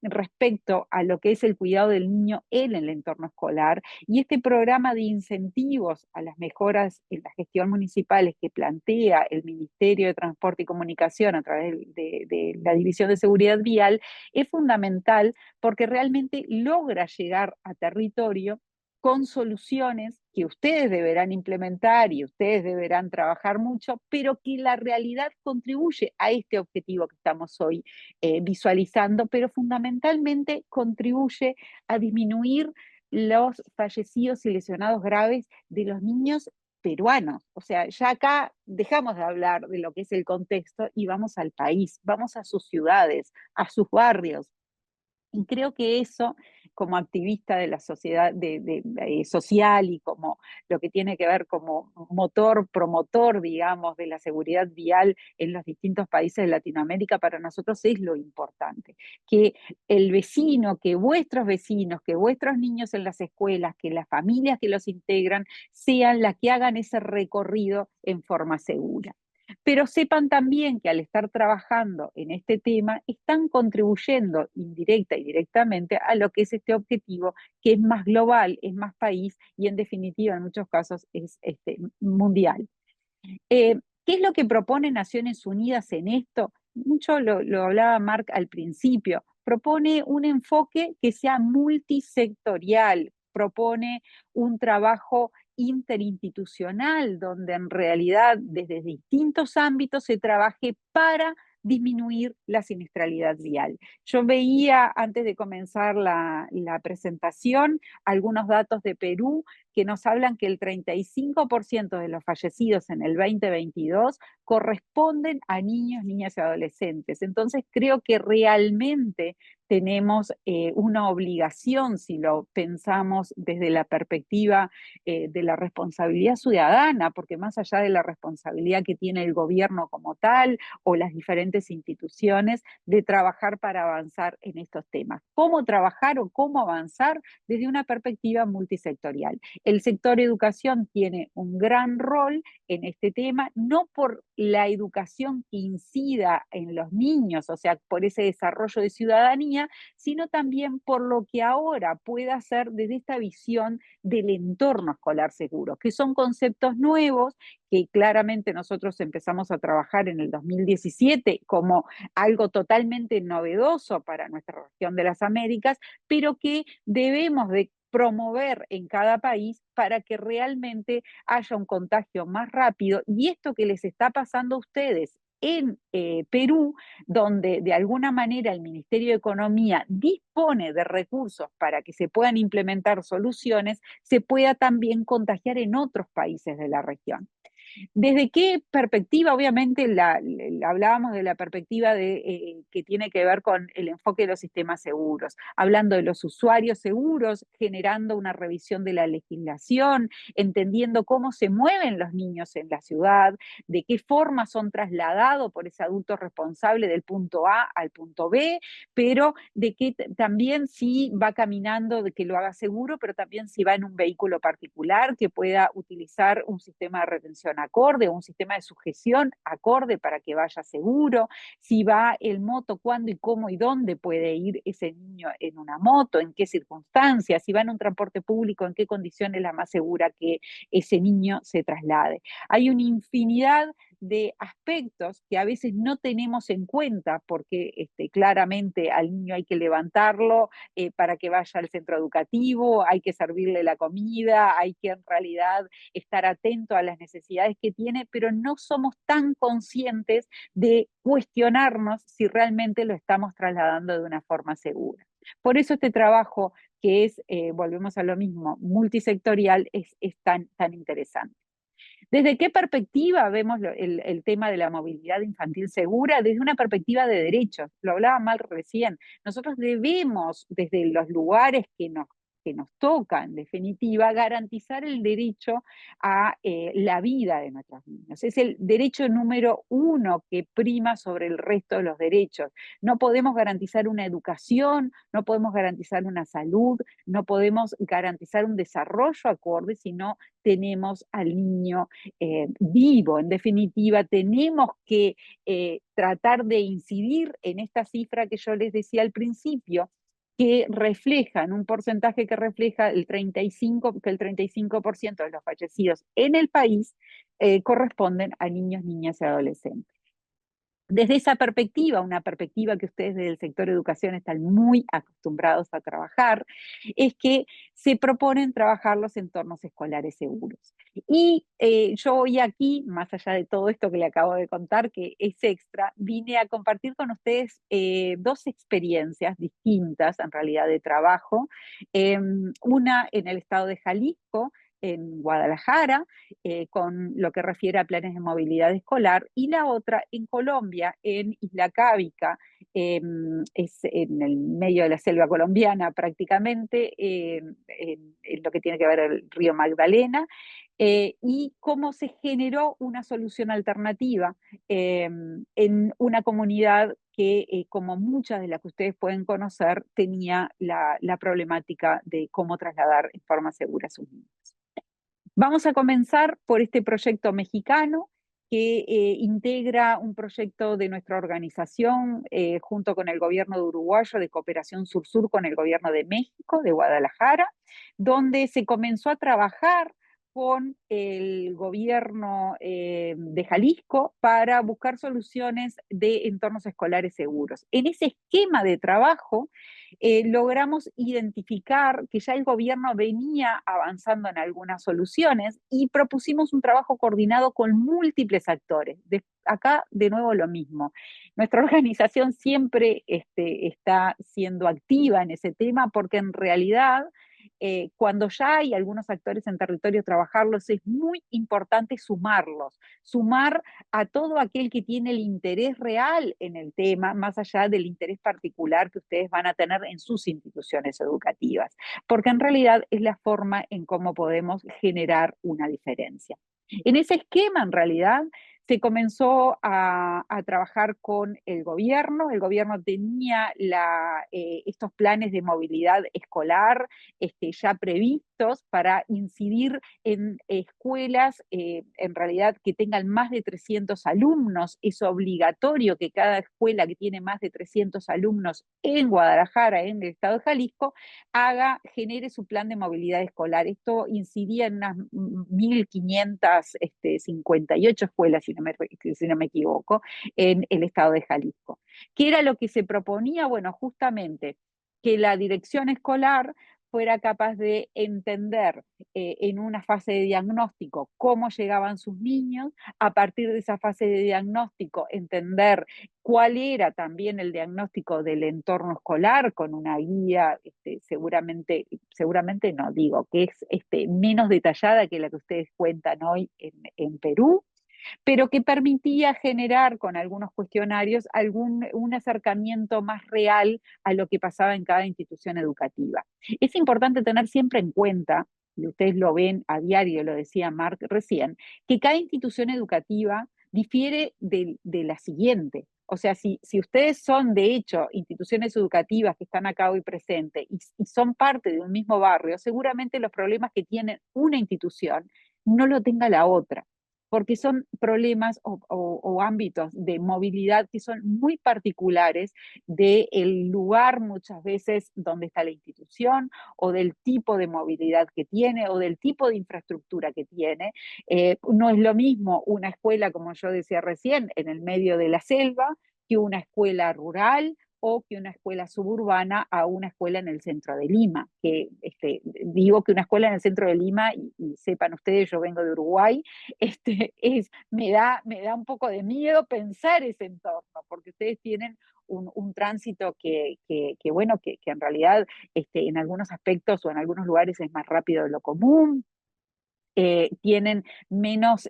respecto a lo que es el cuidado del niño en el entorno escolar. Y este programa de incentivos a las mejoras en la gestión municipal que plantea el Ministerio de Transporte y Comunicación a través de la División de Seguridad Vial es fundamental porque realmente logra llegar a territorio con soluciones que ustedes deberán implementar y ustedes deberán trabajar mucho, pero que la realidad contribuye a este objetivo que estamos hoy visualizando, pero fundamentalmente contribuye a disminuir los fallecidos y lesionados graves de los niños peruanos. O sea, ya acá dejamos de hablar de lo que es el contexto y vamos al país, vamos a sus ciudades, a sus barrios. Y creo que eso, como activista de la sociedad social y como lo que tiene que ver como motor, promotor, digamos, de la seguridad vial en los distintos países de Latinoamérica, para nosotros es lo importante. Que el vecino, que vuestros vecinos, que vuestros niños en las escuelas, que las familias que los integran, sean las que hagan ese recorrido en forma segura. Pero sepan también que al estar trabajando en este tema, están contribuyendo indirecta y directamente a lo que es este objetivo, que es más global, es más país y en definitiva en muchos casos es mundial. ¿Qué es lo que propone Naciones Unidas en esto? Mucho lo hablaba Marc al principio. Propone un enfoque que sea multisectorial, propone un trabajo interinstitucional, donde en realidad desde distintos ámbitos se trabaje para disminuir la siniestralidad vial. Yo veía antes de comenzar la presentación algunos datos de Perú que nos hablan que el 35% de los fallecidos en el 2022 corresponden a niños, niñas y adolescentes. Entonces creo que realmente tenemos una obligación, si lo pensamos desde la perspectiva de la responsabilidad ciudadana, porque más allá de la responsabilidad que tiene el gobierno como tal o las diferentes instituciones, de trabajar para avanzar en estos temas. ¿Cómo trabajar o cómo avanzar? Desde una perspectiva multisectorial. El sector educación tiene un gran rol en este tema, no por la educación que incida en los niños, o sea, por ese desarrollo de ciudadanía, sino también por lo que ahora puede hacer desde esta visión del entorno escolar seguro, que son conceptos nuevos que claramente nosotros empezamos a trabajar en el 2017 como algo totalmente novedoso para nuestra región de las Américas, pero que debemos de promover en cada país para que realmente haya un contagio más rápido. Y esto que les está pasando a ustedes en Perú, donde de alguna manera el Ministerio de Economía dispone de recursos para que se puedan implementar soluciones, se pueda también contagiar en otros países de la región. ¿Desde qué perspectiva? Obviamente hablábamos de la perspectiva que tiene que ver con el enfoque de los sistemas seguros, hablando de los usuarios seguros, generando una revisión de la legislación, entendiendo cómo se mueven los niños en la ciudad, de qué forma son trasladados por ese adulto responsable del punto A al punto B, pero de que también si va caminando, de que lo haga seguro, pero también si va en un vehículo particular, que pueda utilizar un sistema de retención acorde, un sistema de sujeción acorde para que vaya seguro, si va el moto, cuándo y cómo y dónde puede ir ese niño en una moto, en qué circunstancias, si va en un transporte público, en qué condición es la más segura que ese niño se traslade. Hay una infinidad de aspectos que a veces no tenemos en cuenta porque claramente al niño hay que levantarlo para que vaya al centro educativo, hay que servirle la comida, hay que en realidad estar atento a las necesidades que tiene, pero no somos tan conscientes de cuestionarnos si realmente lo estamos trasladando de una forma segura. Por eso este trabajo que es, volvemos a lo mismo, multisectorial, es tan interesante. ¿Desde qué perspectiva vemos el tema de la movilidad infantil segura? Desde una perspectiva de derechos. Lo hablaba Mal recién. Nosotros debemos, desde los lugares que nos que nos toca, en definitiva, garantizar el derecho a la vida de nuestros niños. Es el derecho número uno que prima sobre el resto de los derechos. No podemos garantizar una educación, no podemos garantizar una salud, no podemos garantizar un desarrollo acorde si no tenemos al niño vivo. En definitiva, tenemos que tratar de incidir en esta cifra que yo les decía al principio, que reflejan, un porcentaje que refleja que el 35% de los fallecidos en el país corresponden a niños, niñas y adolescentes. Desde esa perspectiva, una perspectiva que ustedes desde el sector educación están muy acostumbrados a trabajar, es que se proponen trabajar los entornos escolares seguros. Y yo hoy aquí, más allá de todo esto que le acabo de contar, que es extra, vine a compartir con ustedes dos experiencias distintas, en realidad, de trabajo. Una en el estado de Jalisco, en Guadalajara, con lo que refiere a planes de movilidad escolar, y la otra en Colombia, en Isla Cávica, es en el medio de la selva colombiana prácticamente, en lo que tiene que ver el río Magdalena, y cómo se generó una solución alternativa en una comunidad que, como muchas de las que ustedes pueden conocer, tenía la problemática de cómo trasladar en forma segura a sus niños. Vamos a comenzar por este proyecto mexicano que integra un proyecto de nuestra organización junto con el gobierno de uruguayo de cooperación sur-sur con el gobierno de México, de Guadalajara, donde se comenzó a trabajar con el gobierno de Jalisco para buscar soluciones de entornos escolares seguros. En ese esquema de trabajo logramos identificar que ya el gobierno venía avanzando en algunas soluciones y propusimos un trabajo coordinado con múltiples actores. Acá, de nuevo, lo mismo. Nuestra organización siempre está siendo activa en ese tema porque en realidad cuando ya hay algunos actores en territorio trabajarlos, es muy importante sumarlos, sumar a todo aquel que tiene el interés real en el tema, más allá del interés particular que ustedes van a tener en sus instituciones educativas, porque en realidad es la forma en cómo podemos generar una diferencia. En ese esquema, en realidad, se comenzó a trabajar con el gobierno tenía estos planes de movilidad escolar ya previstos para incidir en escuelas, en realidad que tengan más de 300 alumnos. Es obligatorio que cada escuela que tiene más de 300 alumnos en Guadalajara, en el estado de Jalisco, genere su plan de movilidad escolar. Esto incidía en unas 1.558 escuelas, si no me equivoco, en el estado de Jalisco. ¿Qué era lo que se proponía? Bueno, justamente que la dirección escolar fuera capaz de entender en una fase de diagnóstico cómo llegaban sus niños, a partir de esa fase de diagnóstico entender cuál era también el diagnóstico del entorno escolar, con una guía seguramente no, digo, que es menos detallada que la que ustedes cuentan hoy en Perú, pero que permitía generar con algunos cuestionarios un acercamiento más real a lo que pasaba en cada institución educativa. Es importante tener siempre en cuenta, y ustedes lo ven a diario, lo decía Marc recién, que cada institución educativa difiere de la siguiente. O sea, si ustedes son, de hecho, instituciones educativas que están acá hoy presentes y son parte de un mismo barrio, seguramente los problemas que tiene una institución no lo tenga la otra, porque son problemas o ámbitos de movilidad que son muy particulares del lugar muchas veces donde está la institución, o del tipo de movilidad que tiene, o del tipo de infraestructura que tiene. No es lo mismo una escuela, como yo decía recién, en el medio de la selva, que una escuela rural o que una escuela suburbana a una escuela en el centro de Lima. Que digo que una escuela en el centro de Lima, y sepan ustedes, yo vengo de Uruguay, me da un poco de miedo pensar ese entorno, porque ustedes tienen un tránsito que en realidad en algunos aspectos o en algunos lugares es más rápido de lo común. tienen menos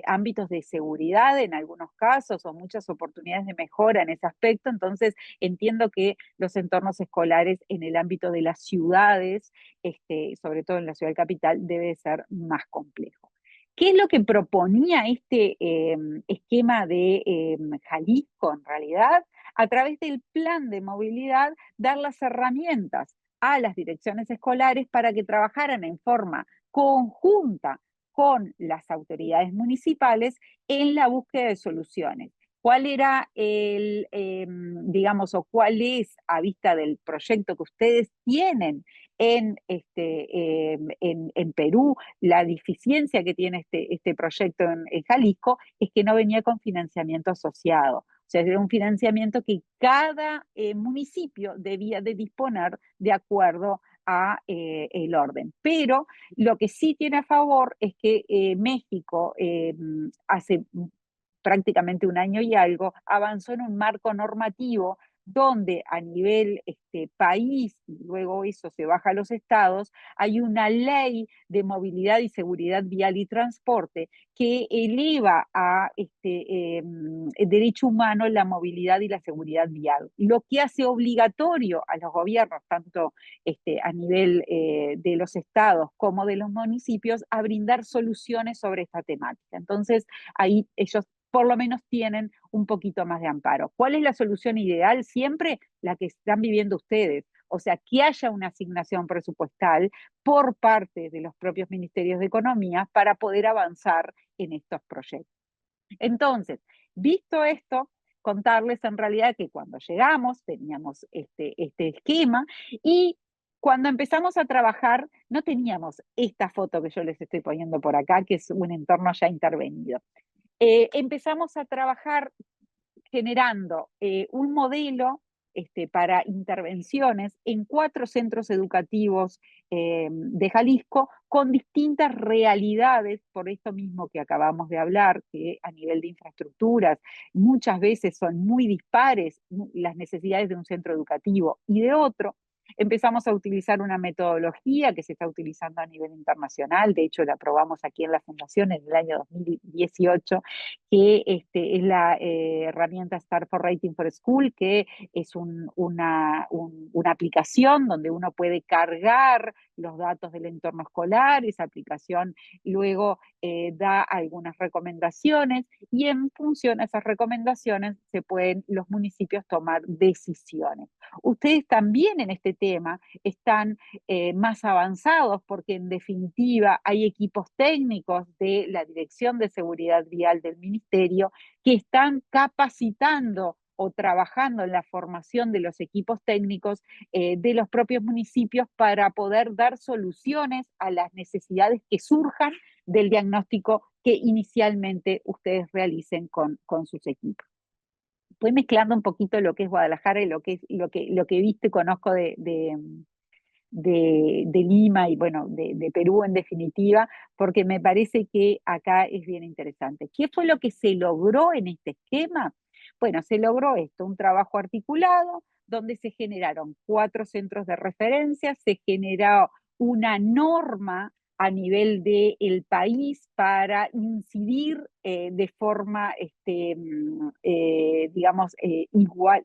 ámbitos de seguridad en algunos casos o muchas oportunidades de mejora en ese aspecto. Entonces, entiendo que los entornos escolares en el ámbito de las ciudades, sobre todo en la ciudad capital, debe ser más complejo. ¿Qué es lo que proponía este esquema de Jalisco en realidad? A través del plan de movilidad, dar las herramientas a las direcciones escolares para que trabajaran en forma conjunta con las autoridades municipales en la búsqueda de soluciones. ¿Cuál era digamos, o cuál es, a vista del proyecto que ustedes tienen en Perú, la deficiencia que tiene este proyecto en Jalisco es que no venía con financiamiento asociado? O sea, era un financiamiento que cada municipio debía de disponer de acuerdo a el orden. Pero lo que sí tiene a favor es que México hace prácticamente un año y algo avanzó en un marco normativo donde a nivel país, y luego eso se baja a los estados, hay una ley de movilidad y seguridad vial y transporte que eleva a el derecho humano la movilidad y la seguridad vial, lo que hace obligatorio a los gobiernos, tanto a nivel de los estados como de los municipios, a brindar soluciones sobre esta temática. Entonces, ahí ellos por lo menos tienen un poquito más de amparo. ¿Cuál es la solución ideal? Siempre la que están viviendo ustedes. O sea, que haya una asignación presupuestal por parte de los propios ministerios de Economía para poder avanzar en estos proyectos. Entonces, visto esto, contarles en realidad que cuando llegamos teníamos este esquema y cuando empezamos a trabajar no teníamos esta foto que yo les estoy poniendo por acá, que es un entorno ya intervenido. Empezamos a trabajar generando un modelo para intervenciones en 4 centros educativos de Jalisco con distintas realidades, por esto mismo que acabamos de hablar, que a nivel de infraestructuras muchas veces son muy dispares las necesidades de un centro educativo y de otro. Empezamos a utilizar una metodología que se está utilizando a nivel internacional, de hecho la probamos aquí en la Fundación en el año 2018, que es la herramienta Star for Rating for School, que es una aplicación donde uno puede cargar los datos del entorno escolar. Esa aplicación luego da algunas recomendaciones y en función a esas recomendaciones se pueden los municipios tomar decisiones. Ustedes también en este tema están más avanzados porque en definitiva hay equipos técnicos de la Dirección de Seguridad Vial del Ministerio que están capacitando o trabajando en la formación de los equipos técnicos de los propios municipios para poder dar soluciones a las necesidades que surjan del diagnóstico que inicialmente ustedes realicen con sus equipos. Estoy mezclando un poquito lo que es Guadalajara y lo que he visto y conozco de Lima y bueno, de Perú en definitiva, porque me parece que acá es bien interesante. ¿Qué fue lo que se logró en este esquema? Bueno, se logró esto, un trabajo articulado donde se generaron 4 centros de referencia, se generó una norma a nivel del país para incidir de forma, digamos,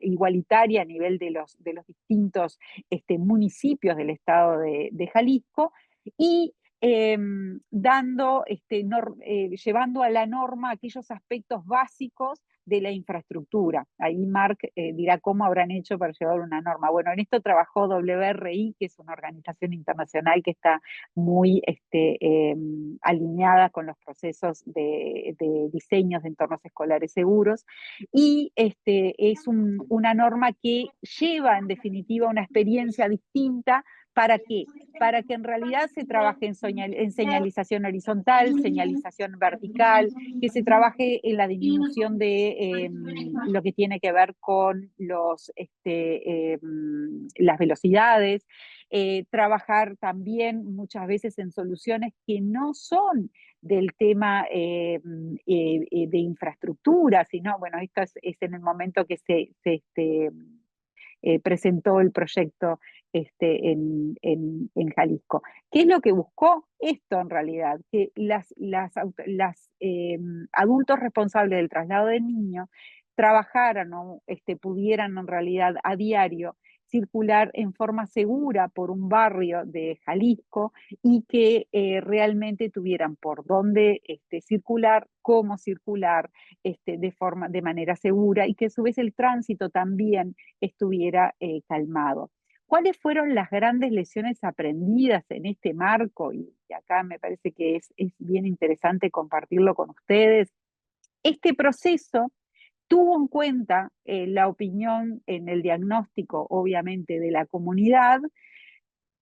igualitaria a nivel de los distintos municipios del estado de Jalisco y llevando a la norma aquellos aspectos básicos de la infraestructura. Ahí Marc dirá cómo habrán hecho para llevar una norma. Bueno, en esto trabajó WRI, que es una organización internacional que está muy alineada con los procesos de diseños de entornos escolares seguros, y es una norma que lleva en definitiva una experiencia distinta. ¿Para qué? Para que en realidad se trabaje en señalización horizontal, señalización vertical, que se trabaje en la disminución de lo que tiene que ver con las velocidades, trabajar también muchas veces en soluciones que no son del tema de infraestructura, sino, bueno, esto es en el momento que presentó el proyecto en Jalisco. ¿Qué es lo que buscó? Esto en realidad, que adultos responsables del traslado de niños trabajaran o pudieran en realidad a diario circular en forma segura por un barrio de Jalisco y que realmente tuvieran por dónde circular, cómo circular de manera segura y que a su vez el tránsito también estuviera calmado. ¿Cuáles fueron las grandes lecciones aprendidas en este marco? Y acá me parece que es bien interesante compartirlo con ustedes. Este proceso tuvo en cuenta la opinión en el diagnóstico, obviamente, de la comunidad,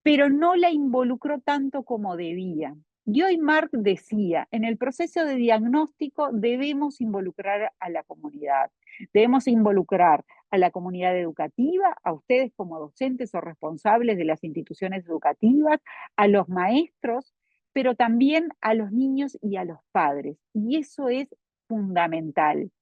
pero no la involucró tanto como debía. Y hoy Marc decía, en el proceso de diagnóstico debemos involucrar a la comunidad, debemos involucrar a la comunidad educativa, a ustedes como docentes o responsables de las instituciones educativas, a los maestros, pero también a los niños y a los padres. Y eso es fundamental.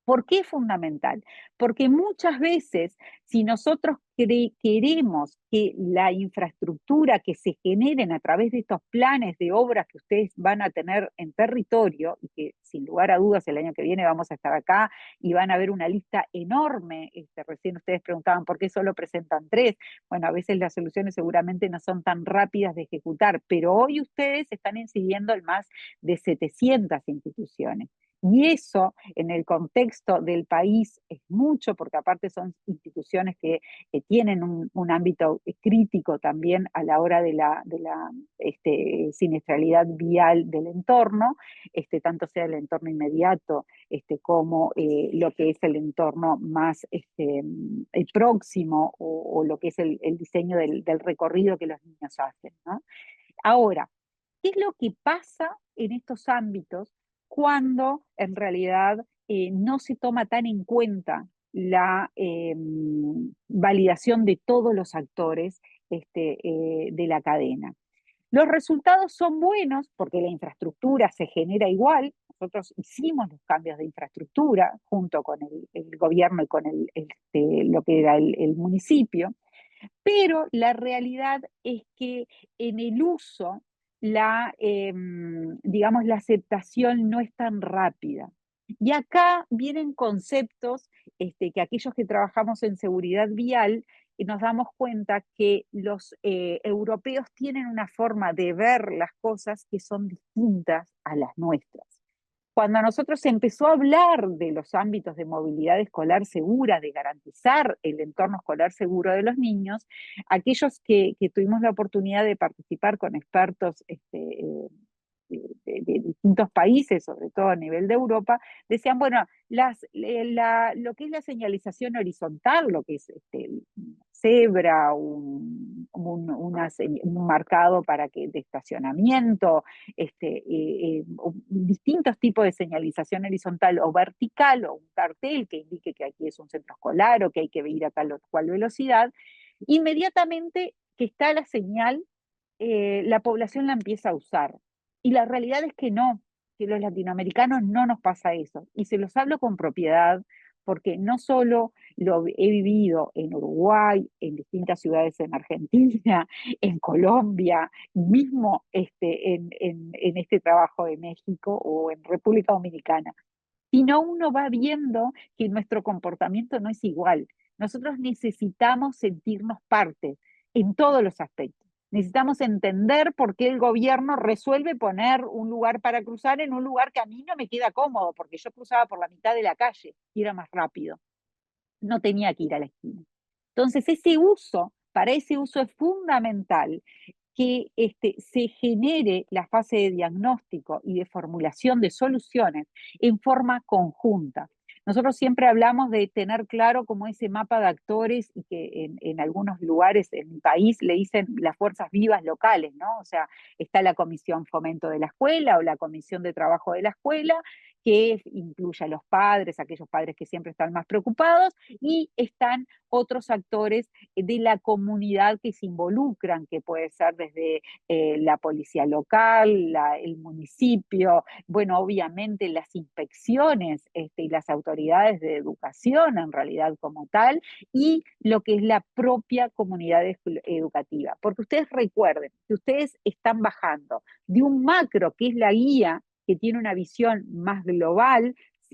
¿Por qué es fundamental? Porque muchas veces, si nosotros queremos que la infraestructura que se generen a través de estos planes de obras que ustedes van a tener en territorio, y que sin lugar a dudas el año que viene vamos a estar acá y van a ver una lista enorme, recién ustedes preguntaban por qué solo presentan 3, bueno, a veces las soluciones seguramente no son tan rápidas de ejecutar, pero hoy ustedes están incidiendo en más de 700 instituciones. Y eso, en el contexto del país, es mucho, porque aparte son instituciones que tienen un ámbito crítico también a la hora de la siniestralidad vial del entorno, tanto sea el entorno inmediato como lo que es el entorno más próximo o lo que es el diseño del recorrido que los niños hacen, ¿no? Ahora, ¿qué es lo que pasa en estos ámbitos cuando en realidad no se toma tan en cuenta la validación de todos los actores de la cadena? Los resultados son buenos porque la infraestructura se genera igual. Nosotros hicimos los cambios de infraestructura junto con el gobierno y con lo que era el municipio, pero la realidad es que en el uso digamos, la aceptación no es tan rápida. Y acá vienen conceptos que aquellos que trabajamos en seguridad vial nos damos cuenta que los europeos tienen una forma de ver las cosas que son distintas a las nuestras. Cuando a nosotros se empezó a hablar de los ámbitos de movilidad escolar segura, de garantizar el entorno escolar seguro de los niños, aquellos que tuvimos la oportunidad de participar con expertos de distintos países, sobre todo a nivel de Europa, decían, bueno, lo que es la señalización horizontal, lo que es cebra, un marcado de estacionamiento, distintos tipos de señalización horizontal o vertical, o un cartel que indique que aquí es un centro escolar o que hay que ir a tal o cual velocidad, inmediatamente que está la señal, la población la empieza a usar. Y la realidad es que no, que los latinoamericanos no nos pasa eso. Y se los hablo con propiedad, porque no solo lo he vivido en Uruguay, en distintas ciudades en Argentina, en Colombia, mismo en este trabajo de México o en República Dominicana, sino uno va viendo que nuestro comportamiento no es igual. Nosotros necesitamos sentirnos parte en todos los aspectos. Necesitamos entender por qué el gobierno resuelve poner un lugar para cruzar en un lugar que a mí no me queda cómodo, porque yo cruzaba por la mitad de la calle y era más rápido. No tenía que ir a la esquina. Entonces, para ese uso es fundamental que se genere la fase de diagnóstico y de formulación de soluciones en forma conjunta. Nosotros siempre hablamos de tener claro como ese mapa de actores y que en algunos lugares en mi país le dicen las fuerzas vivas locales, ¿no? O sea, está la comisión fomento de la escuela o la comisión de trabajo de la escuela, que incluye a los padres, aquellos padres que siempre están más preocupados, y están otros actores de la comunidad que se involucran, que puede ser desde la policía local, el municipio, bueno, obviamente las inspecciones y las autoridades de educación en realidad como tal, y lo que es la propia comunidad educativa. Porque ustedes recuerden que ustedes están bajando de un macro, que es la guía, que tiene una visión más global,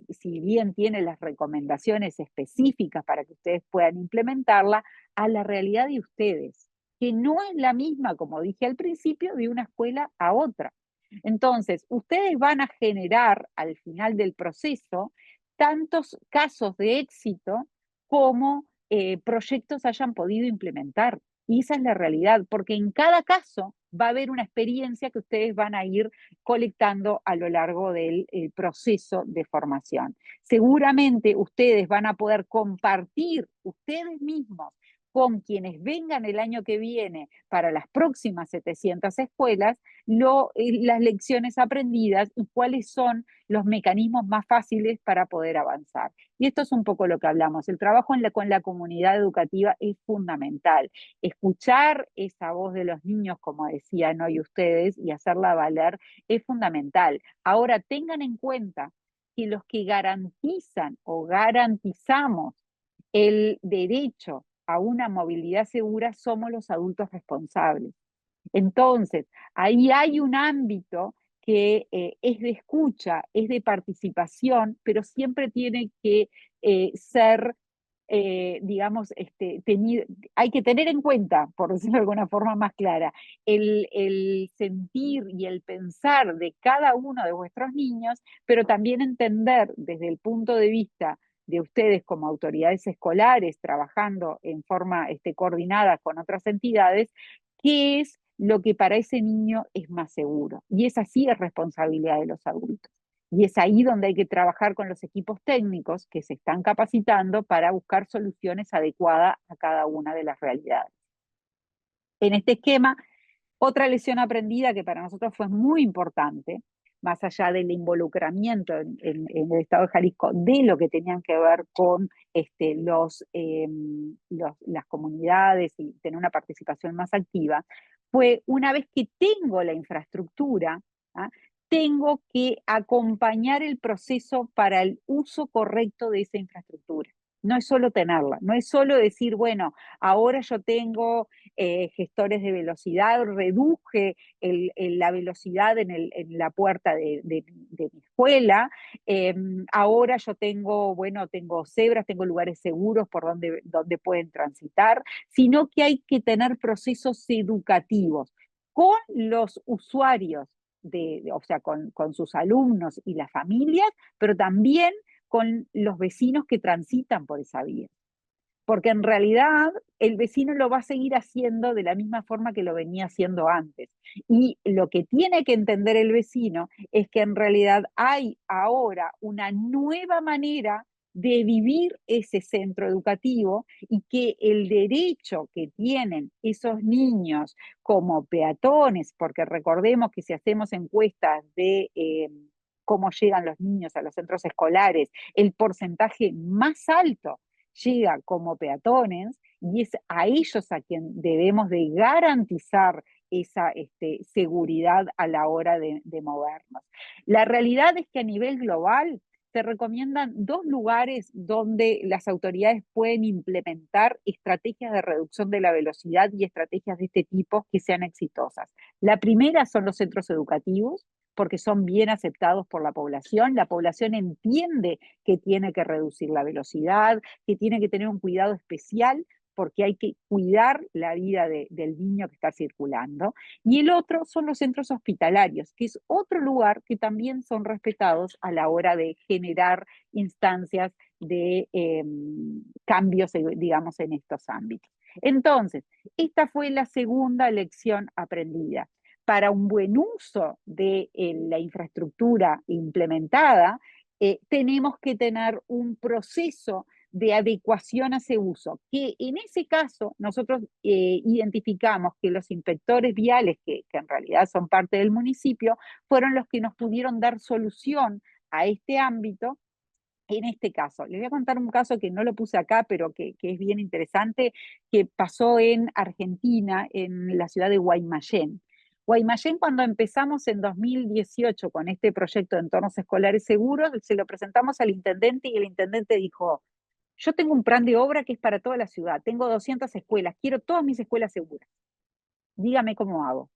si bien tiene las recomendaciones específicas para que ustedes puedan implementarla, a la realidad de ustedes, que no es la misma, como dije al principio, de una escuela a otra. Entonces, ustedes van a generar al final del proceso tantos casos de éxito como proyectos hayan podido implementar. Y esa es la realidad, porque en cada caso va a haber una experiencia que ustedes van a ir colectando a lo largo del proceso de formación. Seguramente ustedes van a poder compartir ustedes mismos con quienes vengan el año que viene para las próximas 700 escuelas, las lecciones aprendidas y cuáles son los mecanismos más fáciles para poder avanzar. Y esto es un poco lo que hablamos. El trabajo con la comunidad educativa es fundamental. Escuchar esa voz de los niños, como decían hoy ustedes, y hacerla valer es fundamental. Ahora, tengan en cuenta que los que garantizan o garantizamos el derecho a una movilidad segura somos los adultos responsables. Entonces, ahí hay un ámbito que es de escucha, es de participación, pero siempre tiene que ser, digamos, hay que tener en cuenta, por decirlo de alguna forma más clara, el sentir y el pensar de cada uno de vuestros niños, pero también entender desde el punto de vista de ustedes como autoridades escolares, trabajando en forma coordinada con otras entidades, qué es lo que para ese niño es más seguro. Y esa sí es responsabilidad de los adultos. Y es ahí donde hay que trabajar con los equipos técnicos que se están capacitando para buscar soluciones adecuadas a cada una de las realidades. En este esquema, otra lección aprendida que para nosotros fue muy importante, más allá del involucramiento en el Estado de Jalisco, de lo que tenían que ver con las comunidades y tener una participación más activa, fue una vez que tengo la infraestructura, ¿ah? Tengo que acompañar el proceso para el uso correcto de esa infraestructura. No es solo tenerla, no es solo decir, bueno, ahora yo tengo gestores de velocidad, reduje la velocidad en la puerta de mi escuela, ahora yo tengo, bueno, tengo cebras, tengo lugares seguros por donde pueden transitar, sino que hay que tener procesos educativos con los usuarios, o sea, con sus alumnos y las familias, pero también con los vecinos que transitan por esa vía. Porque en realidad el vecino lo va a seguir haciendo de la misma forma que lo venía haciendo antes. Y lo que tiene que entender el vecino es que en realidad hay ahora una nueva manera de vivir ese centro educativo y que el derecho que tienen esos niños como peatones, porque recordemos que si hacemos encuestas de cómo llegan los niños a los centros escolares, el porcentaje más alto llega como peatones y es a ellos a quien debemos de garantizar esa seguridad a la hora de movernos. La realidad es que a nivel global se recomiendan 2 lugares donde las autoridades pueden implementar estrategias de reducción de la velocidad y estrategias de este tipo que sean exitosas. La primera son los centros educativos, porque son bien aceptados por la población entiende que tiene que reducir la velocidad, que tiene que tener un cuidado especial porque hay que cuidar la vida del niño que está circulando. Y el otro son los centros hospitalarios, que es otro lugar que también son respetados a la hora de generar instancias de cambios, digamos, en estos ámbitos. Entonces, esta fue la segunda lección aprendida. Para un buen uso de la infraestructura implementada, tenemos que tener un proceso de adecuación a ese uso, que en ese caso nosotros identificamos que los inspectores viales, que en realidad son parte del municipio, fueron los que nos pudieron dar solución a este ámbito. En este caso, les voy a contar un caso que no lo puse acá, pero que es bien interesante, que pasó en Argentina, en la ciudad de Guaymallén. Guaymallén, cuando empezamos en 2018 con este proyecto de entornos escolares seguros, se lo presentamos al intendente y el intendente dijo, yo tengo un plan de obra que es para toda la ciudad, tengo 200 escuelas, quiero todas mis escuelas seguras. Dígame cómo hago.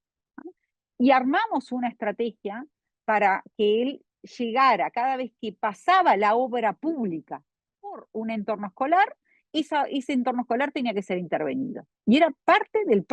Y armamos una estrategia para que él llegara cada vez que pasaba la obra pública por un entorno escolar, ese entorno escolar tenía que ser intervenido. Y era parte del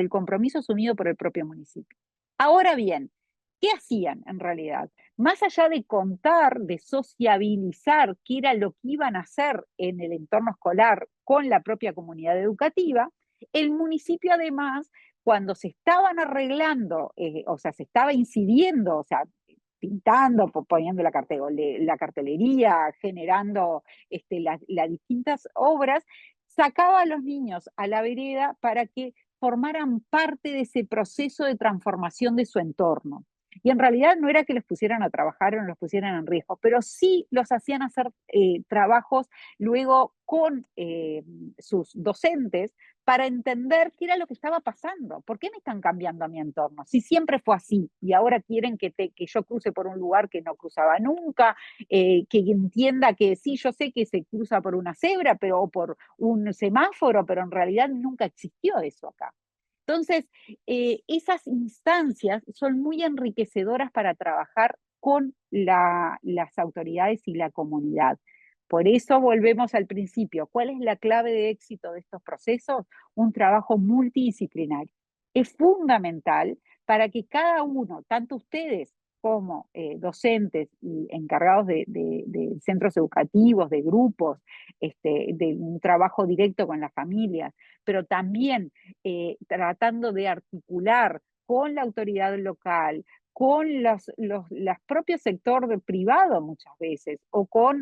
compromiso asumido por el propio municipio. Ahora bien, ¿qué hacían en realidad? Más allá de contar, de sociabilizar qué era lo que iban a hacer en el entorno escolar con la propia comunidad educativa, el municipio además, cuando se estaban arreglando, o sea, se estaba incidiendo, o sea, pintando, poniendo la cartelería, generando las distintas obras, sacaba a los niños a la vereda para que formaran parte de ese proceso de transformación de su entorno. Y en realidad no era que los pusieran a trabajar o no los pusieran en riesgo, pero sí los hacían hacer trabajos luego con sus docentes para entender qué era lo que estaba pasando. ¿Por qué me están cambiando a mi entorno? Si siempre fue así y ahora quieren que yo cruce por un lugar que no cruzaba nunca, que entienda que sí, yo sé que se cruza por una cebra o por un semáforo, pero en realidad nunca existió eso acá. Entonces, esas instancias son muy enriquecedoras para trabajar con las autoridades y la comunidad. Por eso volvemos al principio. ¿Cuál es la clave de éxito de estos procesos? Un trabajo multidisciplinario. Es fundamental para que cada uno, tanto ustedes como docentes y encargados de centros educativos, de grupos, de un trabajo directo con las familias, pero también tratando de articular con la autoridad local, con los propios sector privado muchas veces, o con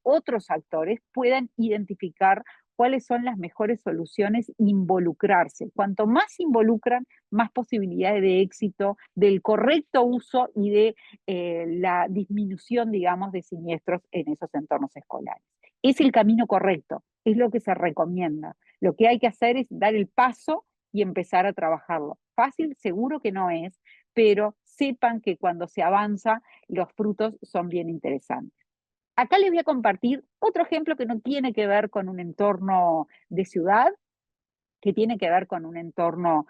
otros actores, puedan identificar cuáles son las mejores soluciones, involucrarse. Cuanto más involucran, más posibilidades de éxito, del correcto uso y de la disminución, digamos, de siniestros en esos entornos escolares. Es el camino correcto, es lo que se recomienda. Lo que hay que hacer es dar el paso y empezar a trabajarlo. Fácil, seguro que no es, pero sepan que cuando se avanza, los frutos son bien interesantes. Acá les voy a compartir otro ejemplo que no tiene que ver con un entorno de ciudad, que tiene que ver con un entorno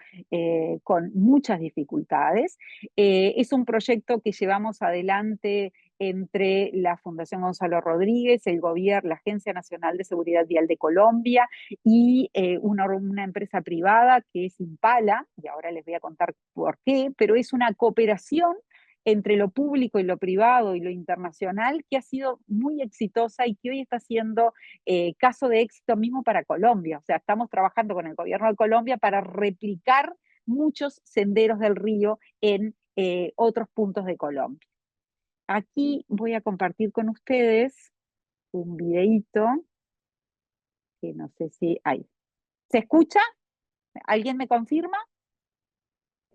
con muchas dificultades. Es un proyecto que llevamos adelante entre la Fundación Gonzalo Rodríguez, el gobierno, la Agencia Nacional de Seguridad Vial de Colombia y una empresa privada que es Impala, y ahora les voy a contar por qué, pero es una cooperación entre lo público y lo privado y lo internacional que ha sido muy exitosa y que hoy está siendo caso de éxito mismo para Colombia. O sea, estamos trabajando con el gobierno de Colombia para replicar muchos senderos del río en otros puntos de Colombia. Aquí voy a compartir con ustedes un videíto que no sé si hay. ¿Se escucha? ¿Alguien me confirma?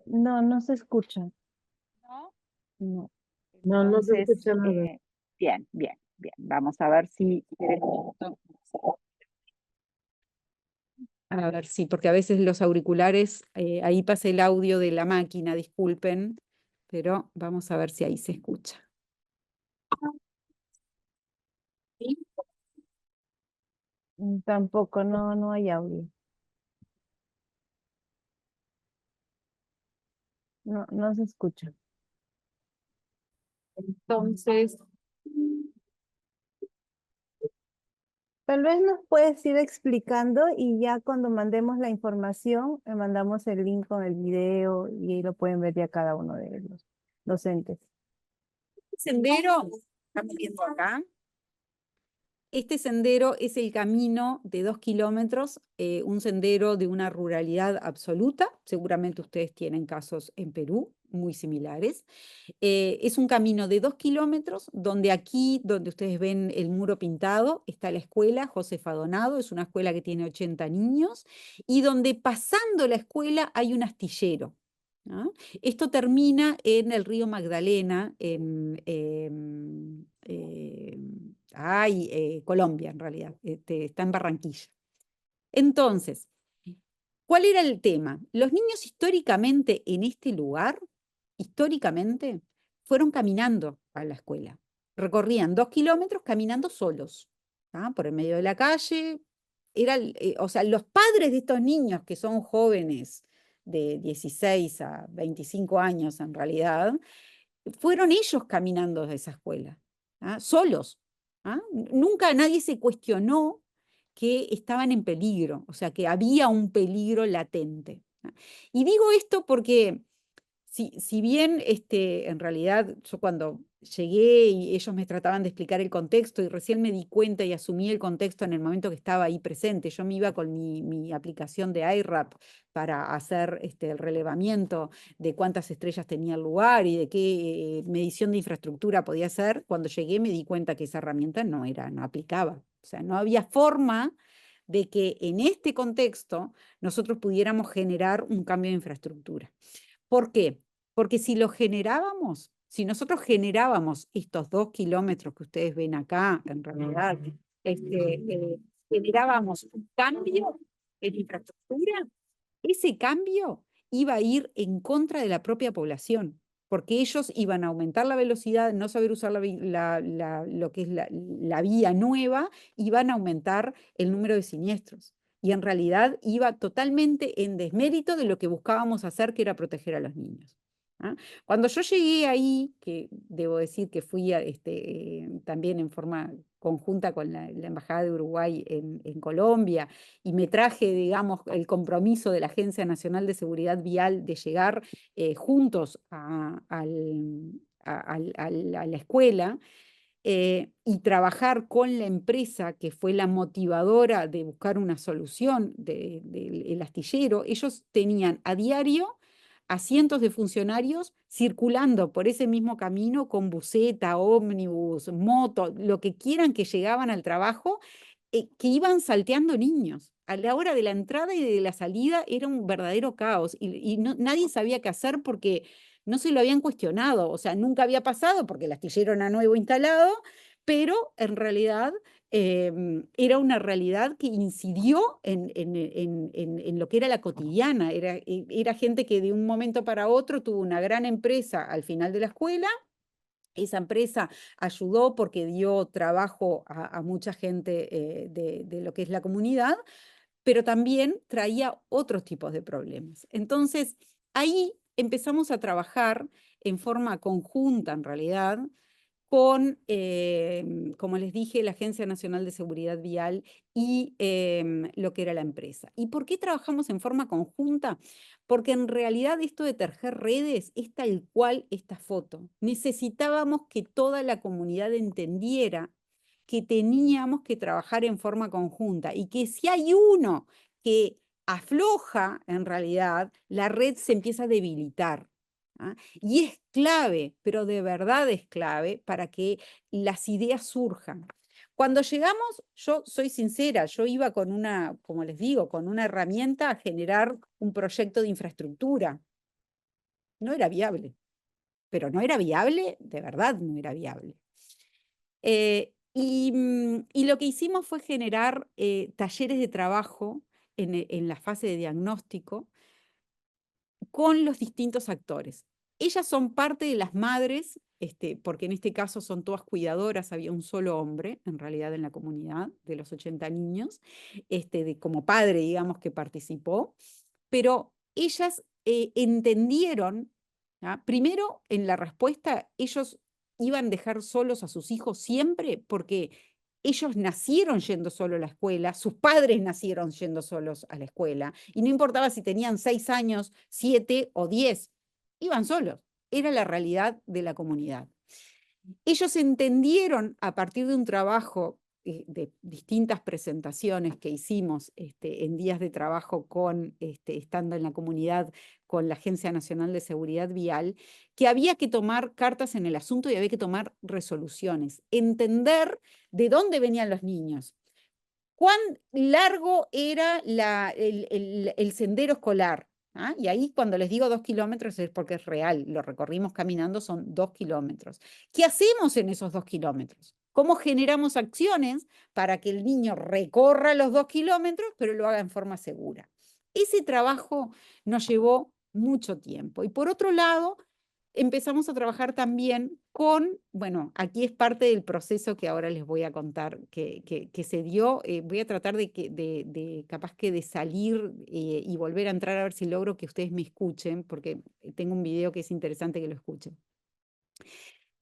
No, no se escucha. ¿No? No. No, no se Entonces, escucha nada. bien. Vamos a ver si... A ver, sí, porque a veces los auriculares, ahí pasa el audio de la máquina, disculpen, pero vamos a ver si ahí se escucha. ¿Sí? Tampoco, no hay audio. No se escucha. Entonces, Tal vez nos puedes ir explicando y ya cuando mandemos la información, le mandamos el link con el video y ahí lo pueden ver ya cada uno de los docentes. sendero, estamos viendo acá. Este sendero es el camino de 2 kilómetros, un sendero de una ruralidad absoluta. Seguramente ustedes tienen casos en Perú muy similares. Es un camino de 2 kilómetros donde aquí, donde ustedes ven el muro pintado, está la escuela Josefa Donado, es una escuela que tiene 80 niños y donde pasando la escuela hay un astillero. ¿ah? Esto termina en el río Magdalena, Colombia en realidad, está en Barranquilla. Entonces, ¿cuál era el tema? Los niños históricamente en este lugar, históricamente, fueron caminando a la escuela. Recorrían 2 kilómetros caminando solos, ¿ah? Por el medio de la calle. O sea, los padres de estos niños, que son jóvenes de 16 a 25 años en realidad, fueron ellos caminando de esa escuela, ¿ah? Solos. ¿Ah? Nunca nadie se cuestionó que estaban en peligro, o sea, que había un peligro latente. ¿Ah? Y digo esto porque si bien en realidad yo cuando llegué y ellos me trataban de explicar el contexto y recién me di cuenta y asumí el contexto en el momento que estaba ahí presente, yo me iba con mi aplicación de iRap para hacer el relevamiento de cuántas estrellas tenía el lugar y de qué medición de infraestructura podía hacer. Cuando llegué me di cuenta que esa herramienta no aplicaba. O sea, no había forma de que en este contexto nosotros pudiéramos generar un cambio de infraestructura. ¿Por qué? Porque si nosotros generábamos estos 2 kilómetros que ustedes ven acá, en realidad, generábamos un cambio en infraestructura, ese cambio iba a ir en contra de la propia población, porque ellos iban a aumentar la velocidad, no saber usar lo que es la vía nueva, iban a aumentar el número de siniestros. Y en realidad iba totalmente en desmérito de lo que buscábamos hacer, que era proteger a los niños. ¿Ah? Cuando yo llegué ahí, que debo decir que fui también en forma conjunta con la Embajada de Uruguay en Colombia, y me traje, digamos, el compromiso de la Agencia Nacional de Seguridad Vial de llegar juntos a la escuela, y trabajar con la empresa que fue la motivadora de buscar una solución del astillero. Ellos tenían a diario a cientos de funcionarios circulando por ese mismo camino con buseta, ómnibus, moto, lo que quieran, que llegaban al trabajo, que iban salteando niños. A la hora de la entrada y de la salida era un verdadero caos y nadie sabía qué hacer porque no se lo habían cuestionado, o sea, nunca había pasado porque el astillero era nuevo instalado, pero en realidad era una realidad que incidió en lo que era la cotidiana. Era gente que de un momento para otro tuvo una gran empresa al final de la escuela. Esa empresa ayudó porque dio trabajo a mucha gente de lo que es la comunidad, pero también traía otros tipos de problemas. Entonces, ahí empezamos a trabajar en forma conjunta, en realidad, con, como les dije, la Agencia Nacional de Seguridad Vial y lo que era la empresa. ¿Y por qué trabajamos en forma conjunta? Porque en realidad esto de tejer redes es tal cual esta foto. Necesitábamos que toda la comunidad entendiera que teníamos que trabajar en forma conjunta y que si hay uno que afloja, en realidad, la red se empieza a debilitar. ¿Ah? Y es clave, pero de verdad es clave para que las ideas surjan. Cuando llegamos, yo soy sincera, yo iba con una, como les digo, con una herramienta a generar un proyecto de infraestructura. No era viable, pero no era viable, de verdad no era viable. Y lo que hicimos fue generar talleres de trabajo en la fase de diagnóstico con los distintos actores. Ellas son parte de las madres, porque en este caso son todas cuidadoras, había un solo hombre, en realidad, en la comunidad, de los 80 niños, como padre, digamos, que participó, pero ellas entendieron, ¿ah? Primero, en la respuesta, ellos iban a dejar solos a sus hijos siempre, porque ellos nacieron yendo solo a la escuela, sus padres nacieron yendo solos a la escuela, y no importaba si tenían 6 años, 7 o 10, iban solos. Era la realidad de la comunidad. Ellos entendieron a partir de un trabajo de distintas presentaciones que hicimos en días de trabajo estando en la comunidad con la Agencia Nacional de Seguridad Vial, que había que tomar cartas en el asunto y había que tomar resoluciones, entender de dónde venían los niños, cuán largo era el sendero escolar, ¿ah? Y ahí cuando les digo 2 kilómetros es porque es real, lo recorrimos caminando, son 2 kilómetros. ¿Qué hacemos en esos 2 kilómetros? ¿Cómo generamos acciones para que el niño recorra los 2 kilómetros, pero lo haga en forma segura? Ese trabajo nos llevó mucho tiempo. Y por otro lado, empezamos a trabajar también con, bueno, aquí es parte del proceso que ahora les voy a contar que se dio. Voy a tratar capaz que de salir y volver a entrar a ver si logro que ustedes me escuchen, porque tengo un video que es interesante que lo escuchen.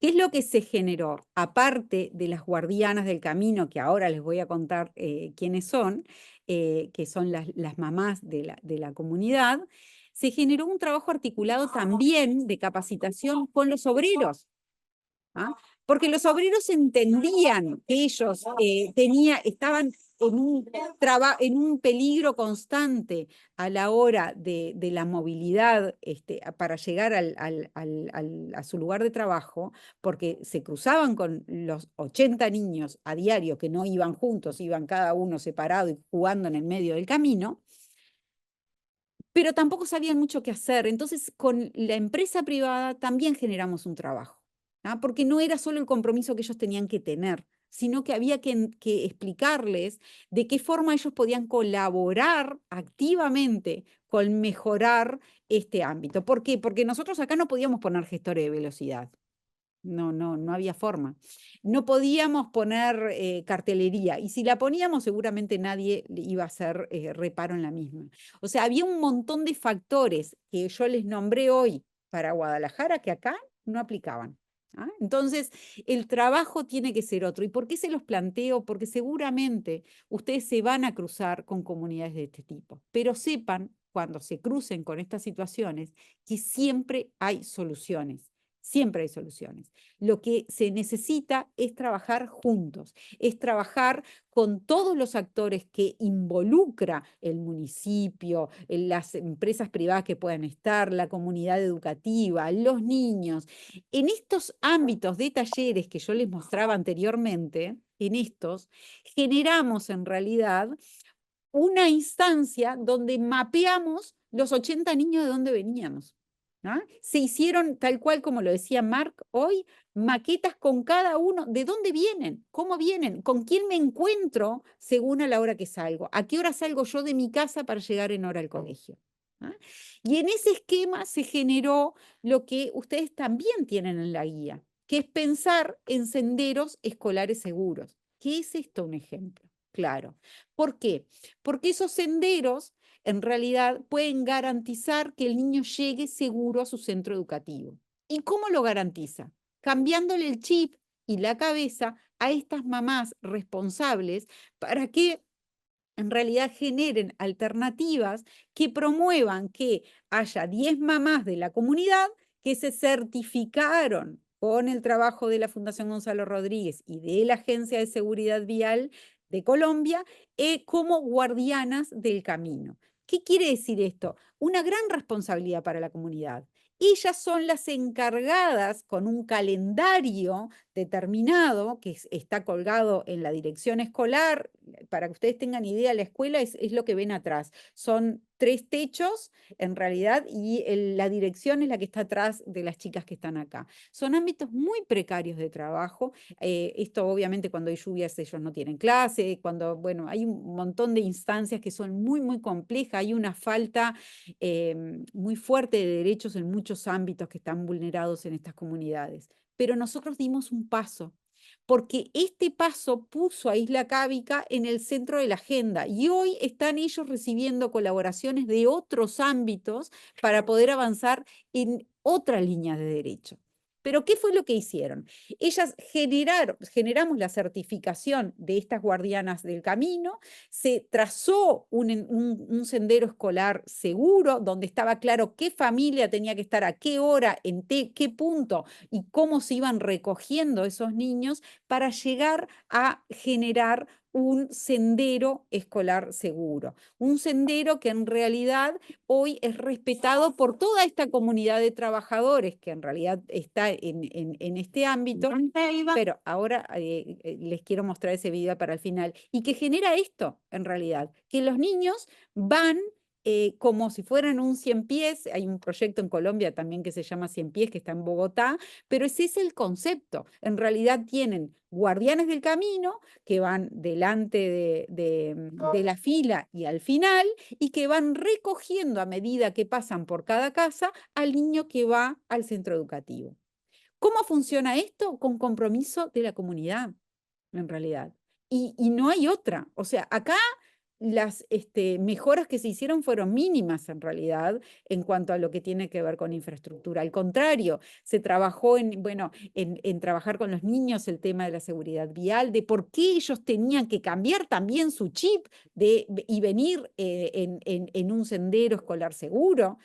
¿Qué es lo que se generó? Aparte de las guardianas del camino, que ahora les voy a contar quiénes son, que son las mamás de la comunidad, se generó un trabajo articulado también de capacitación con los obreros. ¿Ah? Porque los obreros entendían que ellos estaban en un peligro constante a la hora de la movilidad para llegar a su lugar de trabajo, porque se cruzaban con los 80 niños a diario que no iban juntos, iban cada uno separado y jugando en el medio del camino, pero tampoco sabían mucho qué hacer. Entonces, con la empresa privada también generamos un trabajo, ¿ah? Porque no era solo el compromiso que ellos tenían que tener, sino que había que explicarles de qué forma ellos podían colaborar activamente con mejorar este ámbito. ¿Por qué? Porque nosotros acá no podíamos poner gestores de velocidad. No había forma. No podíamos poner cartelería, y si la poníamos seguramente nadie iba a hacer reparo en la misma. O sea, había un montón de factores que yo les nombré hoy para Guadalajara que acá no aplicaban. ¿Ah? Entonces, el trabajo tiene que ser otro. ¿Y por qué se los planteo? Porque seguramente ustedes se van a cruzar con comunidades de este tipo, pero sepan, cuando se crucen con estas situaciones, que siempre hay soluciones. Siempre hay soluciones. Lo que se necesita es trabajar juntos, es trabajar con todos los actores que involucra el municipio, las empresas privadas que puedan estar, la comunidad educativa, los niños. En estos ámbitos de talleres que yo les mostraba anteriormente, en estos, generamos en realidad una instancia donde mapeamos los 80 niños de dónde veníamos. ¿Ah? Se hicieron, tal cual como lo decía Marc hoy, maquetas con cada uno, de dónde vienen, cómo vienen, con quién me encuentro según a la hora que salgo, a qué hora salgo yo de mi casa para llegar en hora al colegio. ¿Ah? Y en ese esquema se generó lo que ustedes también tienen en la guía, que es pensar en senderos escolares seguros. ¿Qué es esto un ejemplo? Claro. ¿Por qué? Porque esos senderos en realidad pueden garantizar que el niño llegue seguro a su centro educativo. ¿Y cómo lo garantiza? Cambiándole el chip y la cabeza a estas mamás responsables para que en realidad generen alternativas que promuevan que haya 10 mamás de la comunidad que se certificaron con el trabajo de la Fundación Gonzalo Rodríguez y de la Agencia de Seguridad Vial de Colombia como guardianas del camino. ¿Qué quiere decir esto? Una gran responsabilidad para la comunidad. Ellas son las encargadas con un calendario determinado que está colgado en la dirección escolar. Para que ustedes tengan idea, la escuela es lo que ven atrás. Son 3 techos en realidad y la dirección es la que está atrás de las chicas que están acá. Son ámbitos muy precarios de trabajo. Esto obviamente cuando hay lluvias ellos no tienen clase, cuando, bueno, hay un montón de instancias que son muy, muy complejas. Hay una falta muy fuerte de derechos en muchos ámbitos que están vulnerados en estas comunidades. Pero nosotros dimos un paso, porque este paso puso a Isla Cabica en el centro de la agenda y hoy están ellos recibiendo colaboraciones de otros ámbitos para poder avanzar en otras líneas de derecho. Pero ¿qué fue lo que hicieron? Ellas generamos la certificación de estas guardianas del camino, se trazó un sendero escolar seguro, donde estaba claro qué familia tenía que estar a qué hora, en qué punto y cómo se iban recogiendo esos niños para llegar a generar un sendero escolar seguro, un sendero que en realidad hoy es respetado por toda esta comunidad de trabajadores que en realidad está en este ámbito, pero ahora les quiero mostrar ese video para el final, y que genera esto en realidad, que los niños van como si fueran un 100 pies. Hay un proyecto en Colombia también que se llama 100 pies, que está en Bogotá, pero ese es el concepto. En realidad tienen guardianes del camino que van delante de la fila y al final, y que van recogiendo a medida que pasan por cada casa al niño que va al centro educativo. ¿Cómo funciona esto? Con compromiso de la comunidad, en realidad. Y no hay otra. O sea, acá las mejoras que se hicieron fueron mínimas en realidad en cuanto a lo que tiene que ver con infraestructura. Al contrario, se trabajó en trabajar con los niños el tema de la seguridad vial, de por qué ellos tenían que cambiar también su chip y venir en un sendero escolar seguro.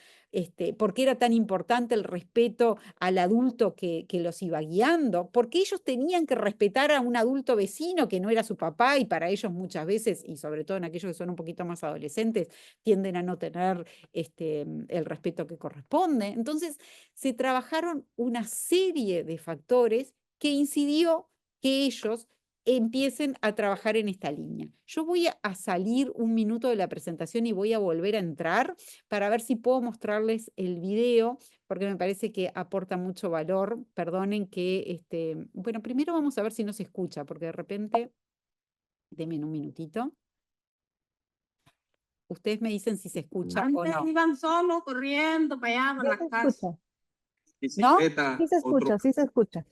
¿Por qué era tan importante el respeto al adulto que los iba guiando? Porque ellos tenían que respetar a un adulto vecino que no era su papá, y para ellos muchas veces, y sobre todo en aquellos que son un poquito más adolescentes, tienden a no tener el respeto que corresponde. Entonces, se trabajaron una serie de factores que incidió que ellos empiecen a trabajar en esta línea. Yo voy a salir un minuto de la presentación y voy a volver a entrar para ver si puedo mostrarles el video, porque me parece que aporta mucho valor. Perdonen que, bueno, primero vamos a ver si no se escucha, porque de repente, denme un minutito. Ustedes me dicen si se escucha o Antes no. iban solos corriendo para allá, para Sí se la casa. escucha, ¿No? Bicicleta, sí se otros escucha, sí se escucha.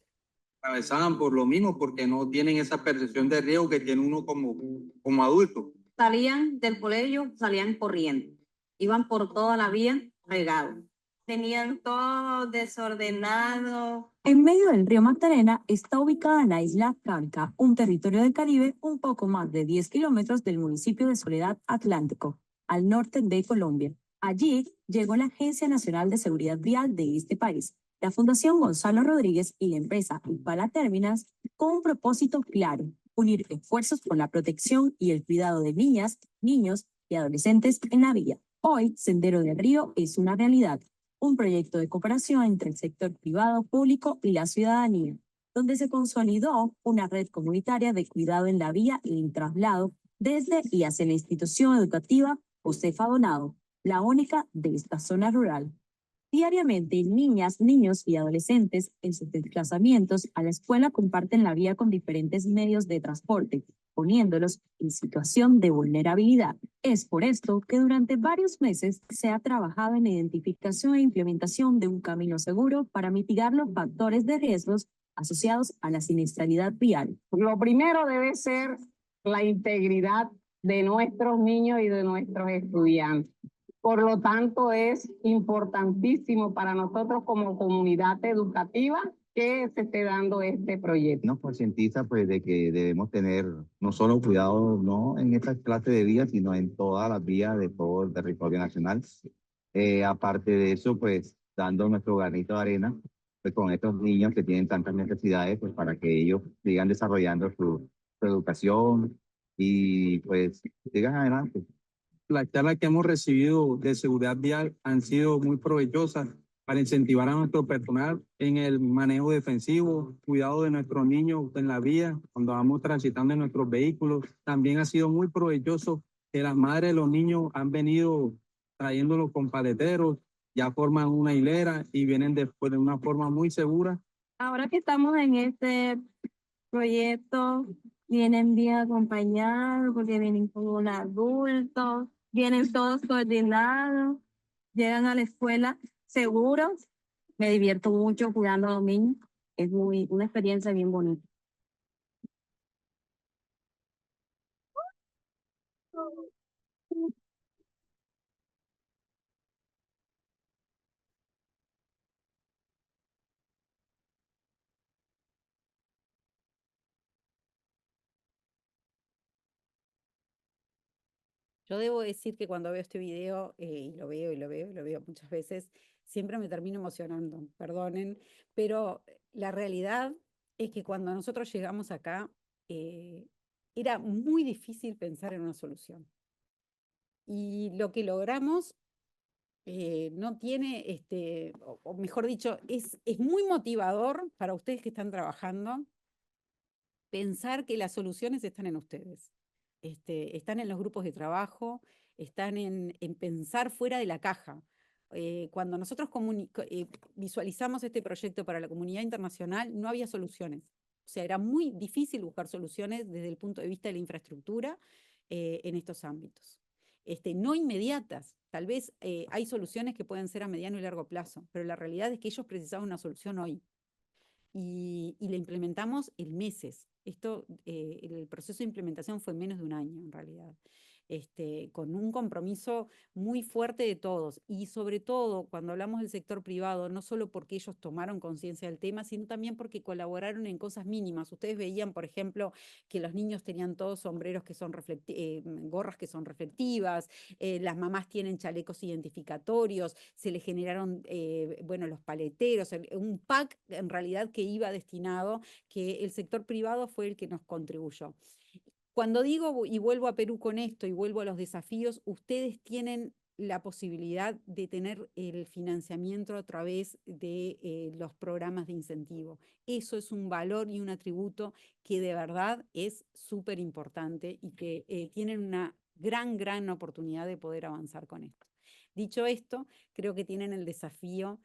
atravesaban por lo mismo porque no tienen esa percepción de riesgo que tiene uno como adulto. Salían del colegio, salían corriendo. Iban por toda la vía regados. Tenían todo desordenado. En medio del río Magdalena está ubicada la isla Carca, un territorio del Caribe un poco más de 10 kilómetros del municipio de Soledad Atlántico, al norte de Colombia. Allí llegó la Agencia Nacional de Seguridad Vial de este país, la Fundación Gonzalo Rodríguez y la empresa Impala Terminas, con un propósito claro: unir esfuerzos por la protección y el cuidado de niñas, niños y adolescentes en la vía. Hoy, Sendero del Río es una realidad, un proyecto de cooperación entre el sector privado, público y la ciudadanía, donde se consolidó una red comunitaria de cuidado en la vía y el traslado desde y hacia la institución educativa Josefa Donado, la única de esta zona rural. Diariamente, niñas, niños y adolescentes en sus desplazamientos a la escuela comparten la vía con diferentes medios de transporte, poniéndolos en situación de vulnerabilidad. Es por esto que durante varios meses se ha trabajado en la identificación e implementación de un camino seguro para mitigar los factores de riesgos asociados a la siniestralidad vial. Lo primero debe ser la integridad de nuestros niños y de nuestros estudiantes. Por lo tanto, es importantísimo para nosotros como comunidad educativa que se esté dando este proyecto. Nos concientiza pues de que debemos tener no solo cuidado no en esta clase de vías, sino en todas las vías de todo el territorio nacional. Aparte de eso, pues dando nuestro granito de arena pues con estos niños que tienen tantas necesidades, pues para que ellos sigan desarrollando su educación y pues sigan adelante. Las charlas que hemos recibido de seguridad vial han sido muy provechosas para incentivar a nuestro personal en el manejo defensivo, cuidado de nuestros niños en la vía, cuando vamos transitando en nuestros vehículos. También ha sido muy provechoso que las madres de los niños han venido trayéndolos con paleteros, ya forman una hilera y vienen después de una forma muy segura. Ahora que estamos en este proyecto, vienen bien acompañados porque vienen con un adulto, vienen todos coordinados, llegan a la escuela seguros. Me divierto mucho cuidando a los niños. Es una experiencia bien bonita. Yo debo decir que cuando veo este video, y lo veo y lo veo y lo veo muchas veces, siempre me termino emocionando, perdonen, pero la realidad es que cuando nosotros llegamos acá, era muy difícil pensar en una solución. Y lo que logramos no tiene, o mejor dicho, es muy motivador para ustedes que están trabajando pensar que las soluciones están en ustedes. Están en los grupos de trabajo, están en pensar fuera de la caja. Cuando nosotros visualizamos este proyecto para la comunidad internacional, no había soluciones. O sea, era muy difícil buscar soluciones desde el punto de vista de la infraestructura en estos ámbitos. No inmediatas, tal vez hay soluciones que pueden ser a mediano y largo plazo, pero la realidad es que ellos precisaban una solución hoy. Y la implementamos en meses. El proceso de implementación fue menos de un año, en realidad. Con un compromiso muy fuerte de todos. Y sobre todo, cuando hablamos del sector privado, no solo porque ellos tomaron conciencia del tema, sino también porque colaboraron en cosas mínimas. Ustedes veían, por ejemplo, que los niños tenían todos sombreros que son gorras que son reflectivas, las mamás tienen chalecos identificatorios, se les generaron, los paleteros, un pack en realidad que iba destinado, que el sector privado fue el que nos contribuyó. Cuando digo, y vuelvo a Perú con esto, y vuelvo a los desafíos, ustedes tienen la posibilidad de tener el financiamiento a través de los programas de incentivo. Eso es un valor y un atributo que de verdad es súper importante y que tienen una gran oportunidad de poder avanzar con esto. Dicho esto, creo que tienen el desafío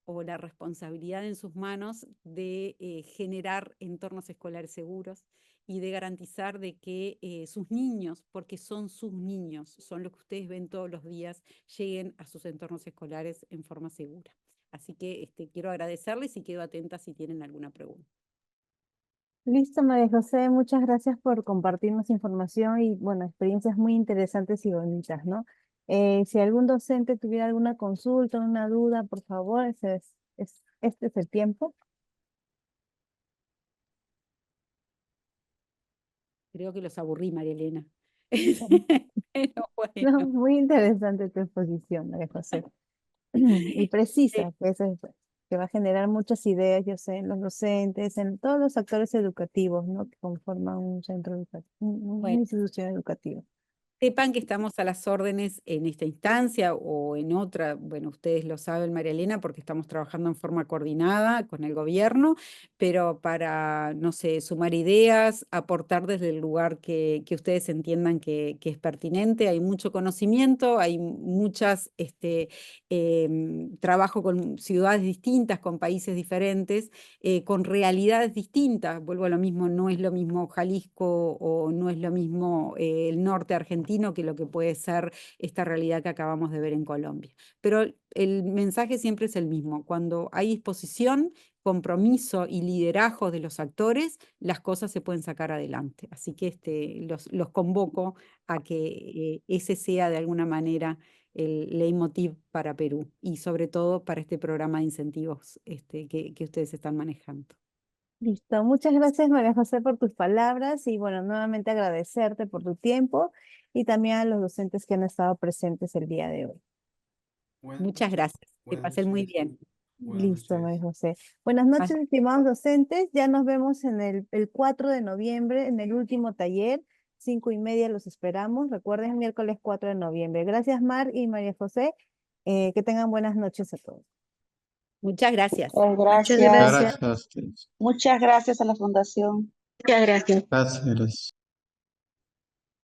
o la responsabilidad en sus manos de generar entornos escolares seguros y de garantizar de que sus niños, porque son sus niños, son los que ustedes ven todos los días, lleguen a sus entornos escolares en forma segura. Así que quiero agradecerles y quedo atenta si tienen alguna pregunta. Listo, María José, muchas gracias por compartirnos información y, bueno, experiencias muy interesantes y bonitas, ¿no? Si algún docente tuviera alguna consulta, una duda, por favor, este es el tiempo. Creo que los aburrí, María Elena. Pero No, bueno. muy interesante tu exposición, María José. Y precisa, que va a generar muchas ideas, yo sé, en los docentes, en todos los actores educativos, ¿no? Que conforman un centro educativo, una institución educativa. Sepan que estamos a las órdenes en esta instancia o en otra, bueno, ustedes lo saben, María Elena, porque estamos trabajando en forma coordinada con el gobierno, pero para, no sé, sumar ideas, aportar desde el lugar que ustedes entiendan que es pertinente. Hay mucho conocimiento, hay muchas, trabajo con ciudades distintas, con países diferentes, con realidades distintas. Vuelvo a lo mismo, no es lo mismo Jalisco o no es lo mismo el norte argentino que lo que puede ser esta realidad que acabamos de ver en Colombia. Pero el mensaje siempre es el mismo. Cuando hay disposición, compromiso y liderazgo de los actores, las cosas se pueden sacar adelante. Así que los convoco a que ese sea de alguna manera el leitmotiv para Perú y sobre todo para este programa de incentivos que ustedes están manejando. Listo, muchas gracias María José por tus palabras y bueno, nuevamente agradecerte por tu tiempo y también a los docentes que han estado presentes el día de hoy. Muchas gracias, que pasen muy bien. Listo, María José. Buenas noches, estimados docentes, ya nos vemos en el 4 de noviembre en el último taller, 5:30 los esperamos, recuerden miércoles 4 de noviembre. Gracias Mar y María José, que tengan buenas noches a todos. Muchas gracias. Gracias. Gracias. Muchas gracias a la Fundación. Muchas gracias. Gracias.